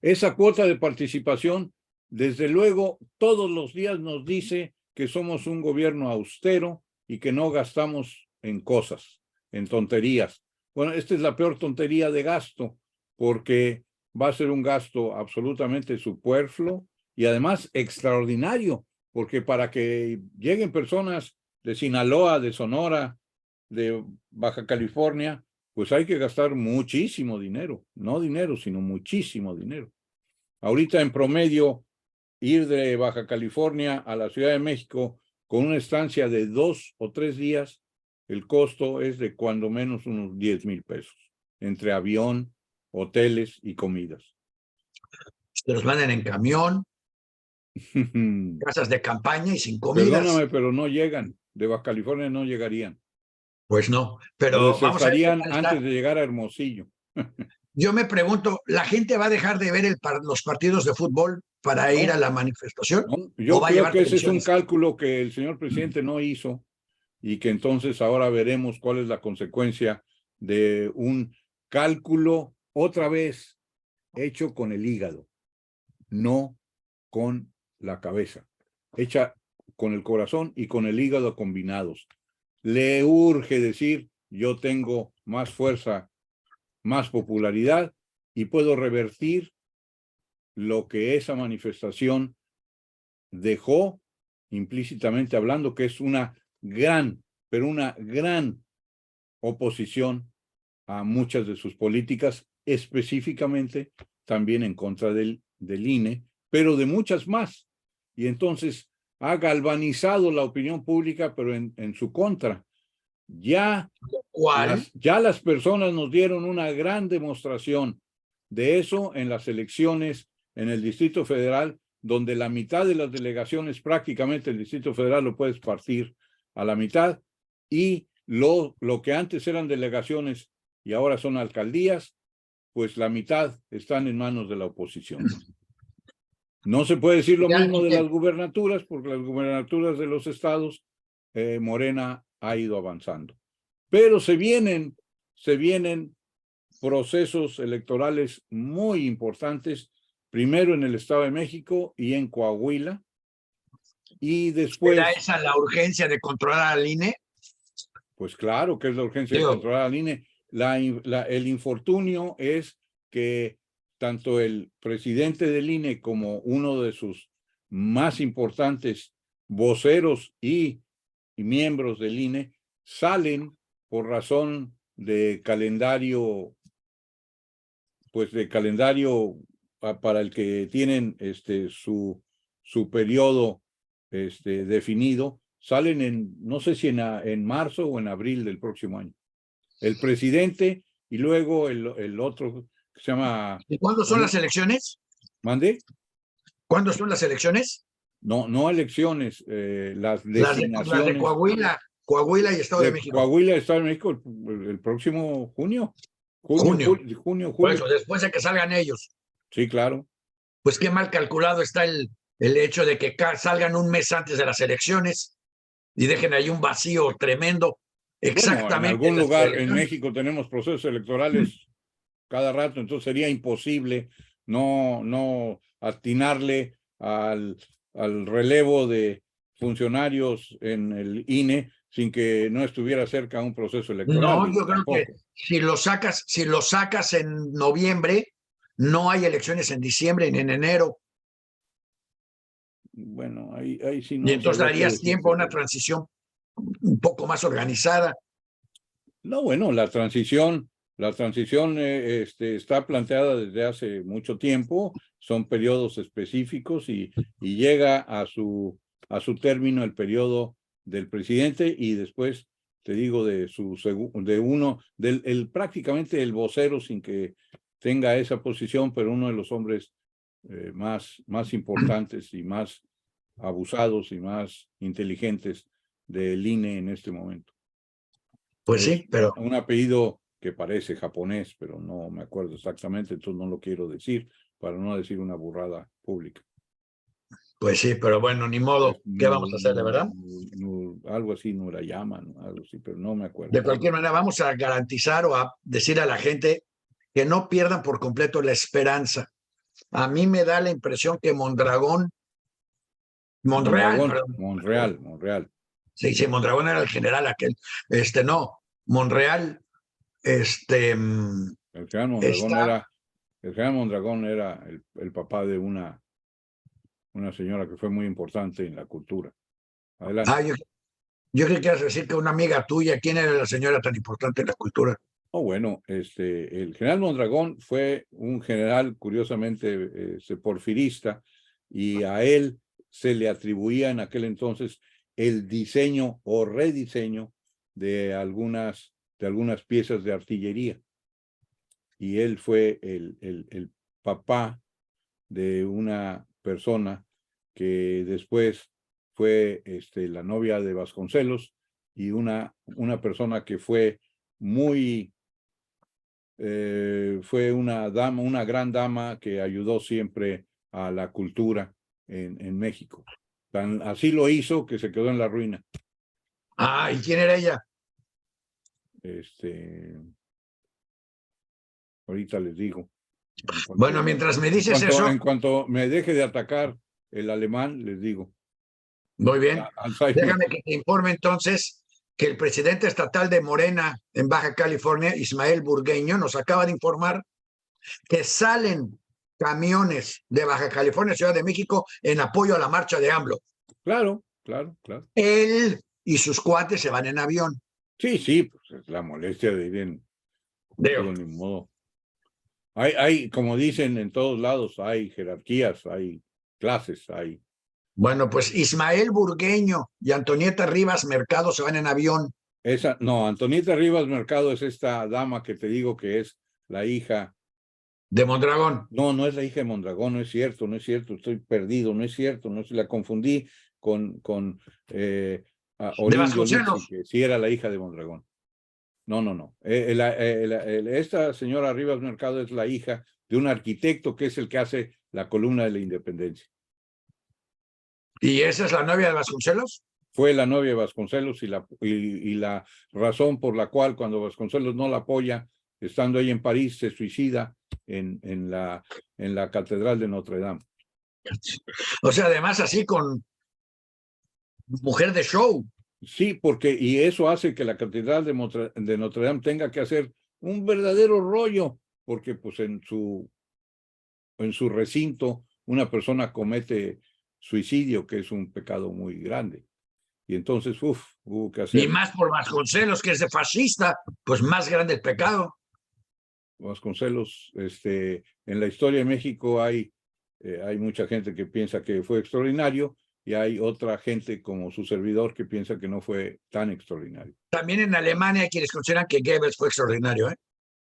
Esa cuota de participación, desde luego, todos los días nos dice que somos un gobierno austero y que no gastamos en cosas, en tonterías. Bueno, esta es la peor tontería de gasto, porque va a ser un gasto absolutamente superfluo y además extraordinario, porque para que lleguen personas de Sinaloa, de Sonora, de Baja California, pues hay que gastar muchísimo dinero, no dinero, sino muchísimo dinero. Ahorita en promedio, ir de Baja California a la Ciudad de México con una estancia de 2 o 3 días, el costo es de cuando menos unos 10,000 pesos, entre avión, hoteles y comidas.
Se los mandan en camión, casas de campaña y sin comidas.
Perdóname, pero no llegan. De Baja California no llegarían.
Pues no, pero
o
vamos a ver
antes de llegar a Hermosillo.
Yo me pregunto, ¿la gente va a dejar de ver los partidos de fútbol para ir a la manifestación?
No, yo
va a
creo
llevar
que ese es un
televisiones?
cálculo que el señor presidente no hizo y que entonces ahora veremos cuál es la consecuencia de un cálculo otra vez hecho con el hígado, no con la cabeza, hecha con el corazón y con el hígado combinados. Le urge decir, yo tengo más fuerza, más popularidad y puedo revertir lo que esa manifestación dejó, implícitamente hablando, que es una gran, pero una gran oposición a muchas de sus políticas, específicamente también en contra del INE, pero de muchas más. Y entonces ha galvanizado la opinión pública, pero en su contra. Ya las personas nos dieron una gran demostración de eso en las elecciones en el Distrito Federal, donde la mitad de las delegaciones, prácticamente el Distrito Federal lo puedes partir a la mitad, y lo que antes eran delegaciones y ahora son alcaldías, pues la mitad están en manos de la oposición. No se puede decir lo mismo de las gubernaturas, porque las gubernaturas de los estados, Morena ha ido avanzando. Pero se vienen procesos electorales muy importantes, primero en el Estado de México y en Coahuila, y después...
¿Era esa la urgencia de controlar al INE?
Pues claro que es la urgencia de controlar al INE. El infortunio es que tanto el presidente del INE como uno de sus más importantes voceros y miembros del INE salen por razón de calendario, pues de calendario para el que tienen su periodo definido, salen no sé si en marzo o en abril del próximo año. El presidente y luego el otro que se llama...
¿Y cuándo son las elecciones?
¿Mande?
¿Cuándo son las elecciones?
No elecciones, las designaciones.
Las de Coahuila y Estado de México.
Coahuila y Estado de México el próximo junio. Junio.
Por eso, después de que salgan ellos.
Sí, claro.
Pues qué mal calculado está el el hecho de que salgan un mes antes de las elecciones y dejen ahí un vacío tremendo.
Bueno, en
Exactamente
algún
las
lugar en
elecciones.
México tenemos procesos electorales cada rato, entonces sería imposible no atinarle al relevo de funcionarios en el INE sin que no estuviera cerca un proceso electoral.
No,
Digo,
yo creo que
tampoco.
si lo sacas en noviembre, no hay elecciones en diciembre ni en enero.
Bueno, ahí sí
Y
no
entonces
sabría qué
darías tiempo
decirte,
a una
pero
transición un poco más organizada.
no, bueno, la transición está planteada desde hace mucho tiempo, son periodos específicos y llega a su término el periodo del presidente y después, te digo, prácticamente el vocero sin que tenga esa posición, pero uno de los hombres más importantes y más abusados y más inteligentes del INE en este momento.
Pues
Es
sí, pero
un apellido que parece japonés, pero no me acuerdo exactamente, entonces no lo quiero decir para no decir una burrada pública.
pues sí, pero bueno, ni modo.
Es
¿Qué vamos a hacer, de verdad?
algo así, Nurayama, ¿no? Algo así, pero no me acuerdo.
De cualquier manera, vamos a garantizar o a decir a la gente que no pierdan por completo la esperanza. A mí me da la impresión que Monreal, perdón.
Monreal.
Sí, sí, Mondragón era el general aquel. No, Monreal,
El general Mondragón
está.
era, el general Mondragón era el papá de una señora que fue muy importante en la cultura. Adelante.
Ah, yo creo que ibas a decir que una amiga tuya, ¿quién era la señora tan importante en la cultura?
Oh, bueno, el general Mondragón fue un general curiosamente porfirista y a él se le atribuía en aquel entonces el diseño o rediseño de algunas piezas de artillería. Y él fue el papá de una persona que después fue la novia de Vasconcelos y una persona que fue fue una gran dama que ayudó siempre a la cultura en México. Así lo hizo que se quedó en la ruina.
Ah, ¿y quién era ella?
Ahorita les digo.
Bueno, mientras me dices eso,
En cuanto me deje de atacar el alemán, les digo.
muy bien.
Alzheimer.
Déjame que te informe entonces que el presidente estatal de Morena en Baja California, Ismael Burgueño, nos acaba de informar que salen camiones de Baja California, Ciudad de México, en apoyo a la marcha de AMLO.
Claro.
Él y sus cuates se van en avión.
Sí, pues es la molestia de ir en,
Digo,
ni modo. Como dicen en todos lados, hay jerarquías, hay clases, hay.
bueno, pues Ismael Burgueño y Antonieta Rivas Mercado se van en avión.
No, Antonieta Rivas Mercado es esta dama que te digo que es la hija.
De Mondragón.
No es la hija de Mondragón, no es cierto, estoy perdido, no es cierto, no la confundí con
De
Olindio Luzzi,
Vasconcelos.
que sí era la hija de Mondragón. No. Esta señora Rivas Mercado es la hija de un arquitecto que es el que hace la columna de la Independencia.
¿Y esa es la novia de Vasconcelos?
Fue la novia de Vasconcelos y la razón por la cual cuando Vasconcelos no la apoya, estando ahí en París, se suicida en la Catedral de Notre Dame.
O sea, además así con mujer de show.
Sí, y eso hace que la Catedral de Notre Dame tenga que hacer un verdadero rollo, porque pues en su recinto una persona comete suicidio, que es un pecado muy grande. Y entonces, hubo que hacer.
Y más por Vasconcelos, que es de fascista, pues más grande el pecado.
Vasconcelos, en la historia de México hay mucha gente que piensa que fue extraordinario y hay otra gente como su servidor que piensa que no fue tan extraordinario.
También en Alemania hay quienes consideran que Goebbels fue extraordinario, ¿eh?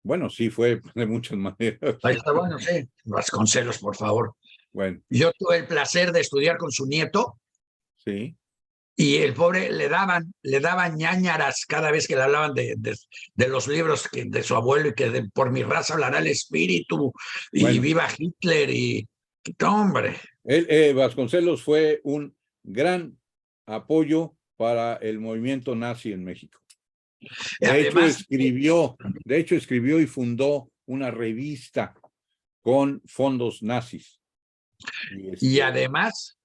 Bueno, sí fue de muchas maneras.
Ahí está, bueno, sí. Vasconcelos, por favor.
Bueno,
Yo tuve el placer de estudiar con su nieto
sí.
y el pobre le daban ñáñaras cada vez que le hablaban de los libros de su abuelo y que por mi raza hablará el espíritu y
Bueno,
viva Hitler y Hombre.
Vasconcelos fue un gran apoyo para el movimiento nazi en México. De hecho, escribió y fundó una revista con fondos nazis.
Y además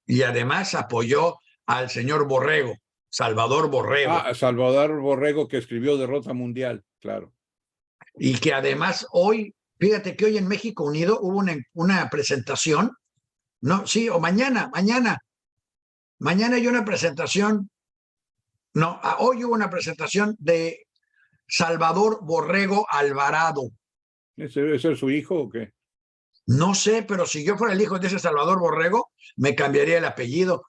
apoyó al señor Borrego, Salvador Borrego.
Salvador Borrego, que escribió Derrota Mundial, claro.
Y que además hoy, fíjate que hoy en México Unido hubo una presentación, no, sí, o mañana hay una presentación, no, hoy hubo una presentación de Salvador Borrego Alvarado.
¿Ese es su hijo o qué?
No sé, pero si yo fuera el hijo de ese Salvador Borrego, me cambiaría el apellido.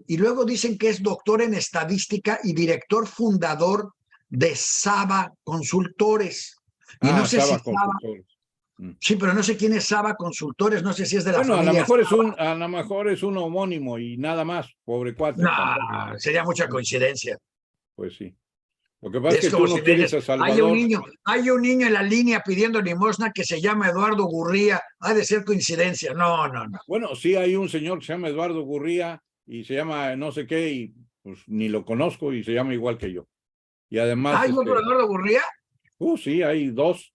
Y luego dicen que es doctor en estadística y director fundador de Saba Consultores. Y no sé
Saba
si
Consultores.
Sí, pero no sé quién es Saba Consultores, no sé si es de la
familia.
Bueno,
a lo mejor es un homónimo y nada más, pobre cuate.
No, sería mucha coincidencia.
Pues sí. Lo que pasa es que tú no quieres a Salvador.
Hay un niño en la línea pidiendo limosna que se llama Eduardo Gurría. Ha de ser coincidencia. No.
Bueno, sí hay un señor que se llama Eduardo Gurría y se llama no sé qué y pues ni lo conozco y se llama igual que yo. Y además...
¿Hay otro Eduardo Gurría?
Sí, hay 2.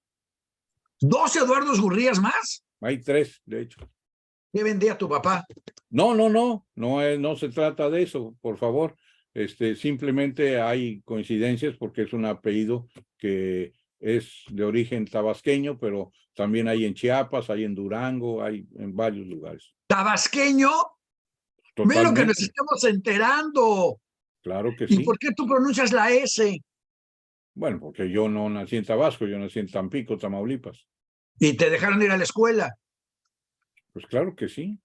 ¿2 Eduardos Gurrías más?
Hay 3, de hecho.
¿Qué vendía tu papá?
No se trata de eso, por favor. Simplemente hay coincidencias porque es un apellido que es de origen tabasqueño, pero también hay en Chiapas, hay en Durango, hay en varios lugares.
¿Tabasqueño? Totalmente. Ve lo que nos estamos enterando.
Claro que sí.
¿Y por qué tú pronuncias la S?
Bueno, porque yo no nací en Tabasco, yo nací en Tampico, Tamaulipas.
¿Y te dejaron ir a la escuela?
Pues claro que sí.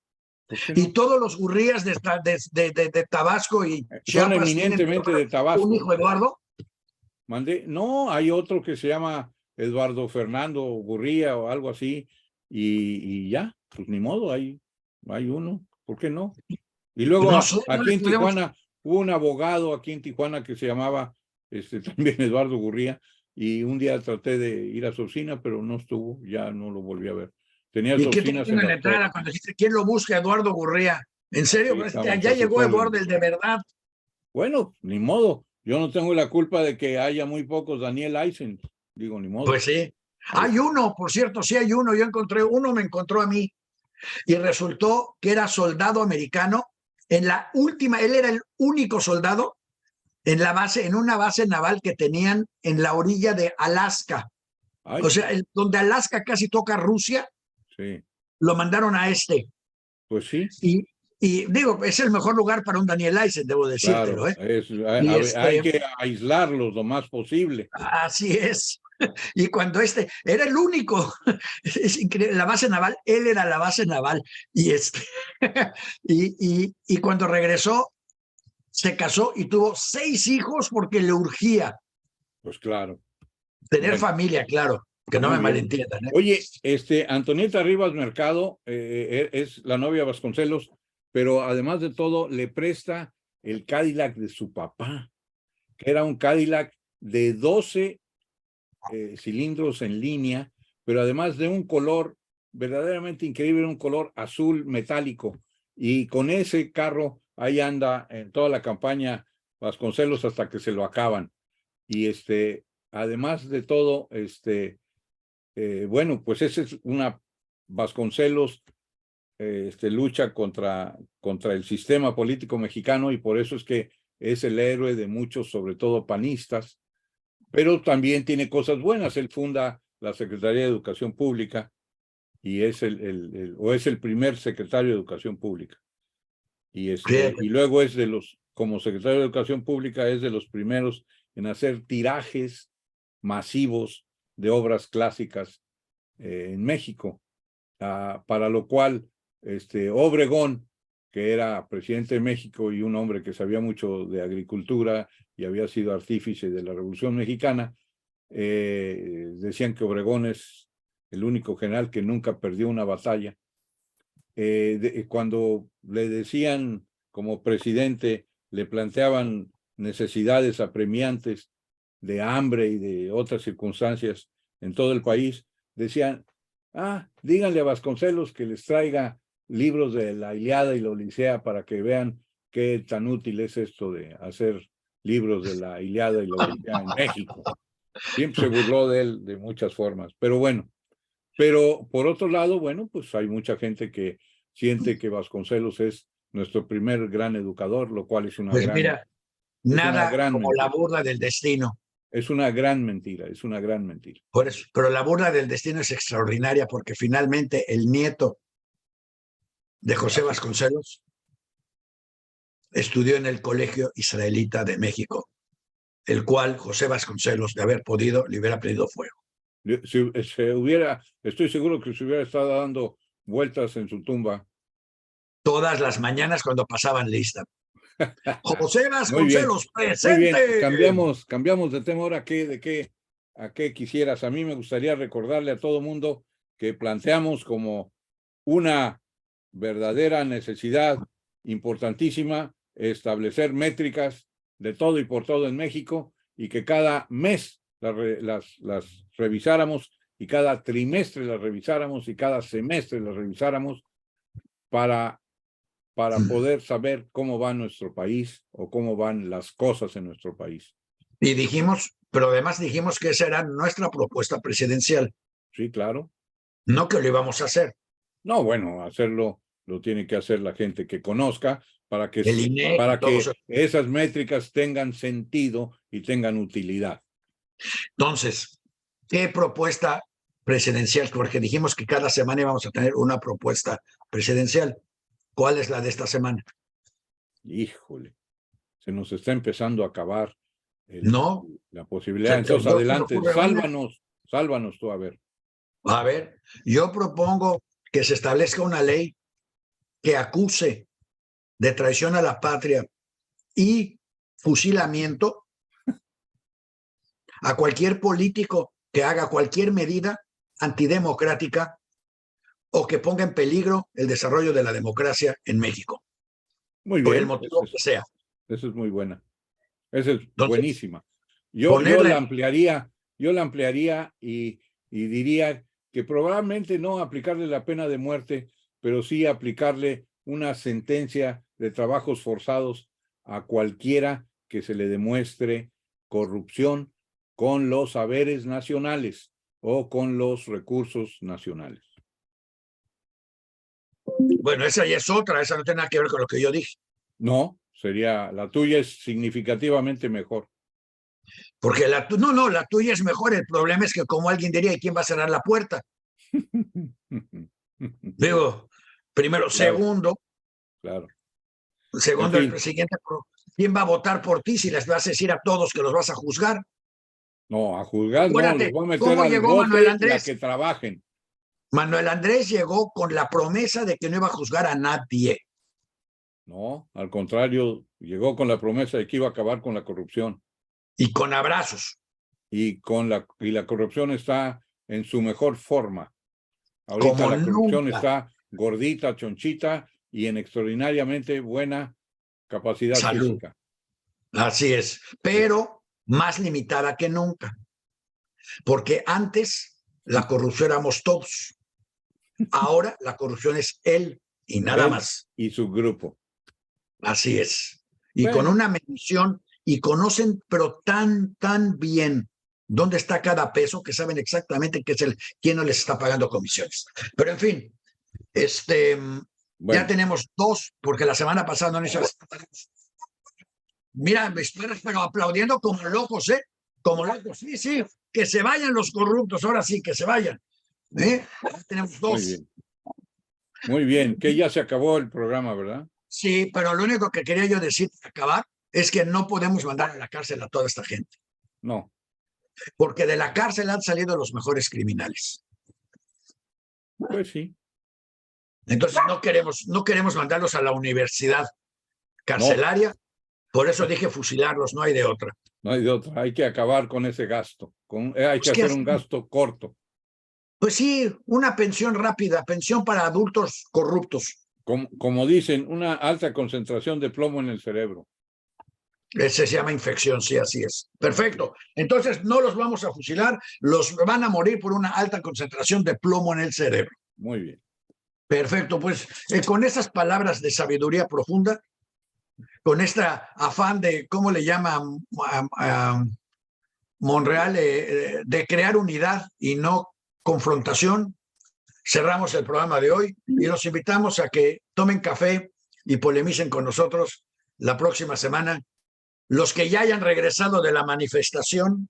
No? Y todos los Gurrías de Tabasco y
Chiapas son eminentemente de Tabasco.
¿Un hijo Eduardo?
No, hay otro que se llama Eduardo Fernando Gurría o algo así, y ya, pues ni modo, hay uno, ¿por qué no? Y luego aquí en Tijuana, hubo un abogado aquí en Tijuana que se llamaba también Eduardo Gurría, y un día traté de ir a su oficina, pero no estuvo, ya no lo volví a ver. Tenía su oficina
en la entrada cuando dijiste, ¿quién lo busca? Eduardo Gurría. ¿En serio? Sí, ya llegó Eduardo, el de verdad.
Bueno, ni modo. Yo no tengo la culpa de que haya muy pocos Daniel Eisen. Digo, ni modo.
Pues sí. Hay uno, por cierto, sí hay uno. Yo encontré uno, me encontró a mí. Y resultó que era soldado americano. En la última, él era el único soldado en una base naval que tenían en la orilla de Alaska. Ay, o sea, donde Alaska casi toca Rusia.
Sí.
Lo mandaron a
Pues sí.
Y digo, es el mejor lugar para un Daniel Eisen, debo decírtelo.
Claro, hay que aislarlos lo más posible.
Así es. Y cuando era el único, es increíble, la base naval, él era la base naval. Y cuando regresó, se casó y tuvo 6 hijos porque le urgía.
Pues claro.
Tener familia, claro. Que no me malentiendan.
Oye, Antonieta Rivas Mercado es la novia de Vasconcelos, pero además de todo le presta el Cadillac de su papá, que era un Cadillac de 12 cilindros en línea, pero además de un color verdaderamente increíble, un color azul metálico. Y con ese carro ahí anda en toda la campaña Vasconcelos hasta que se lo acaban. Y además de todo, bueno, pues esa es una Vasconcelos lucha contra el sistema político mexicano y por eso es que es el héroe de muchos, sobre todo panistas, pero también tiene cosas buenas. Él funda la Secretaría de Educación Pública y es el primer secretario de Educación Pública. Y luego como secretario de Educación Pública es de los primeros en hacer tirajes masivos de obras clásicas en México, para lo cual Obregón, que era presidente de México y un hombre que sabía mucho de agricultura y había sido artífice de la Revolución Mexicana, decían que Obregón es el único general que nunca perdió una batalla. Cuando le decían como presidente, le planteaban necesidades apremiantes de hambre y de otras circunstancias en todo el país, decían, díganle a Vasconcelos que les traiga libros de la Ilíada y la Odisea para que vean qué tan útil es esto de hacer libros de la Ilíada y la Odisea en México. Siempre se burló de él de muchas formas, pero bueno. Pero por otro lado, bueno, pues hay mucha gente que siente que Vasconcelos es nuestro primer gran educador, lo cual es una
Pues mira, nada
gran
como la
mentira.
burla del destino.
Es una gran mentira, es una gran mentira.
Por eso, pero la burla del destino es extraordinaria porque finalmente el nieto de José Vasconcelos estudió en el Colegio Israelita de México, el cual José Vasconcelos, de haber podido, le hubiera prendido fuego.
Si estoy seguro que se hubiera estado dando vueltas en su tumba.
Todas las mañanas cuando pasaban lista. José Vasconcelos, presente.
Muy bien, cambiamos de tema ahora. ¿A qué quisieras? A mí me gustaría recordarle a todo mundo que planteamos como una verdadera necesidad importantísima establecer métricas de todo y por todo en México y que cada mes las revisáramos y cada trimestre las revisáramos y cada semestre las revisáramos para poder saber cómo va nuestro país o cómo van las cosas en nuestro país.
Y dijimos, pero además dijimos que esa era nuestra propuesta presidencial.
Sí, claro.
No que lo íbamos a hacer.
No, bueno, hacerlo lo tiene que hacer la gente que conozca para que esas métricas tengan sentido y tengan utilidad.
Entonces, ¿qué propuesta presidencial? Porque dijimos que cada semana íbamos a tener una propuesta presidencial. ¿Cuál es la de esta semana?
Híjole, se nos está empezando a acabar la posibilidad. Entonces, adelante, sálvanos tú, a ver.
A ver, yo propongo que se establezca una ley que acuse de traición a la patria y fusilamiento a cualquier político que haga cualquier medida antidemocrática o que ponga en peligro el desarrollo de la democracia en México.
Muy bien.
Por el motivo que sea.
Eso es muy buena. Esa es
Entonces,
buenísima. Yo la ampliaría y diría que probablemente no aplicarle la pena de muerte, pero sí aplicarle una sentencia de trabajos forzados a cualquiera que se le demuestre corrupción con los saberes nacionales o con los recursos nacionales.
Bueno, esa ya es otra, esa no tiene nada que ver con lo que yo dije.
No, la tuya es significativamente mejor.
Porque la tuya es mejor. El problema es que, como alguien diría, ¿y quién va a cerrar la puerta? Digo, primero. Claro. Segundo, el siguiente, ¿quién va a votar por ti si les vas a decir a todos que los vas a juzgar?
No, a juzgar no, los voy a meter
¿cómo llegó Manuel Andrés?
Que trabajen.
Manuel Andrés llegó con la promesa de que no iba a juzgar a nadie.
No, al contrario, llegó con la promesa de que iba a acabar con la corrupción.
Y con abrazos.
Y la corrupción está en su mejor forma. Ahorita como la corrupción nunca. Está gordita, chonchita y en extraordinariamente buena capacidad física.
Así es, pero más limitada que nunca. Porque antes la corrupción éramos todos. Ahora la corrupción es él y nada más.
Y su grupo.
Así es. Y con una medición, y conocen, pero tan bien dónde está cada peso, que saben exactamente quién no les está pagando comisiones. Pero en fin, ya tenemos 2, porque la semana pasada no hizo. Mira, me esperas, pero aplaudiendo como locos, ¿eh? Como locos, sí, que se vayan los corruptos, ahora sí, que se vayan. Ya tenemos 2.
Muy bien, que ya se acabó el programa, ¿verdad?
Sí, pero lo único que quería yo decir para acabar es que no podemos mandar a la cárcel a toda esta gente.
No.
Porque de la cárcel han salido los mejores criminales.
Pues sí.
Entonces no queremos mandarlos a la universidad carcelaria. No. Por eso dije fusilarlos, no hay de otra.
No hay de otra, hay que acabar con ese gasto. Hay que hacer un gasto corto.
Pues sí, una pensión rápida, pensión para adultos corruptos.
Como dicen, una alta concentración de plomo en el cerebro.
Ese se llama infección, sí, así es. Perfecto. Entonces no los vamos a fusilar, los van a morir por una alta concentración de plomo en el cerebro.
Muy bien.
Perfecto, pues con esas palabras de sabiduría profunda, con este afán de, ¿cómo le llama Monreal? De crear unidad y no confrontación, cerramos el programa de hoy y los invitamos a que tomen café y polemicen con nosotros la próxima semana. Los que ya hayan regresado de la manifestación,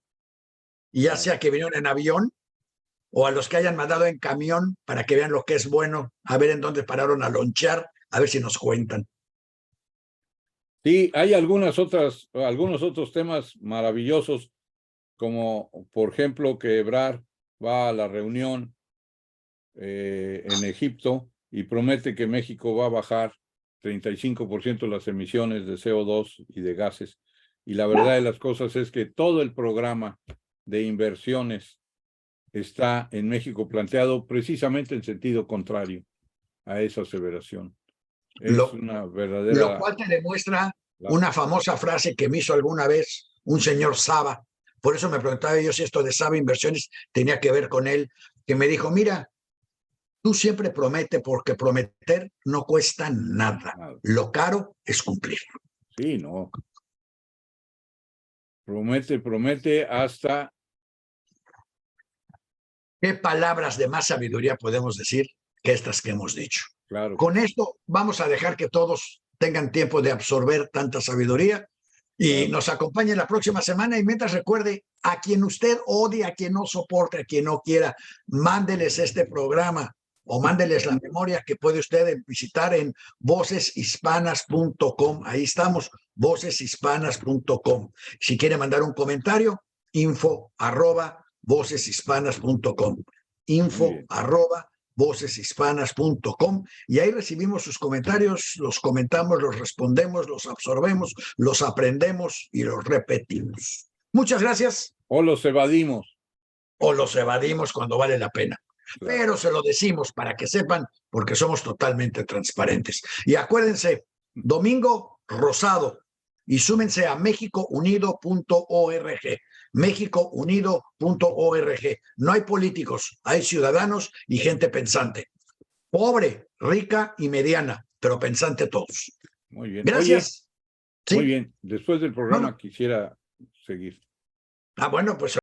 ya sea que vinieron en avión o a los que hayan mandado en camión para que vean lo que es bueno, a ver en dónde pararon a lonchar, a ver si nos cuentan.
Sí, hay algunos otros temas maravillosos, como por ejemplo que Ebrard va a la reunión en Egipto y promete que México va a bajar 35% las emisiones de CO2 y de gases. Y la verdad de las cosas es que todo el programa de inversiones está en México planteado precisamente en sentido contrario a esa aseveración. Es una verdadera...
Lo cual te demuestra una famosa frase que me hizo alguna vez un señor Saba. Por eso me preguntaba yo si esto de Saba Inversiones tenía que ver con él, que me dijo, mira, tú siempre promete porque prometer no cuesta nada. Lo caro es cumplir.
Sí, no. Promete hasta...
¿Qué palabras de más sabiduría podemos decir que estas que hemos dicho?
Claro.
Con esto vamos a dejar que todos tengan tiempo de absorber tanta sabiduría y nos acompañe la próxima semana. Y mientras, recuerde, a quien usted odie, a quien no soporte, a quien no quiera, mándeles este programa o mándeles la memoria que puede usted visitar en voceshispanas.com. Ahí estamos, voceshispanas.com. Si quiere mandar un comentario, info@voceshispanas.com. info@voceshispanas.com, y ahí recibimos sus comentarios, los comentamos, los respondemos, los absorbemos, los aprendemos y los repetimos. Muchas gracias.
O los evadimos.
O los evadimos cuando vale la pena. Claro. Pero se lo decimos para que sepan, porque somos totalmente transparentes. Y acuérdense, domingo rosado, y súmense a mexicounido.org. mexicounido.org. No hay políticos, hay ciudadanos y gente pensante. Pobre, rica y mediana, pero pensante todos.
Muy bien.
Gracias.
Oye, muy bien. Después del programa quisiera seguir.
Bueno, pues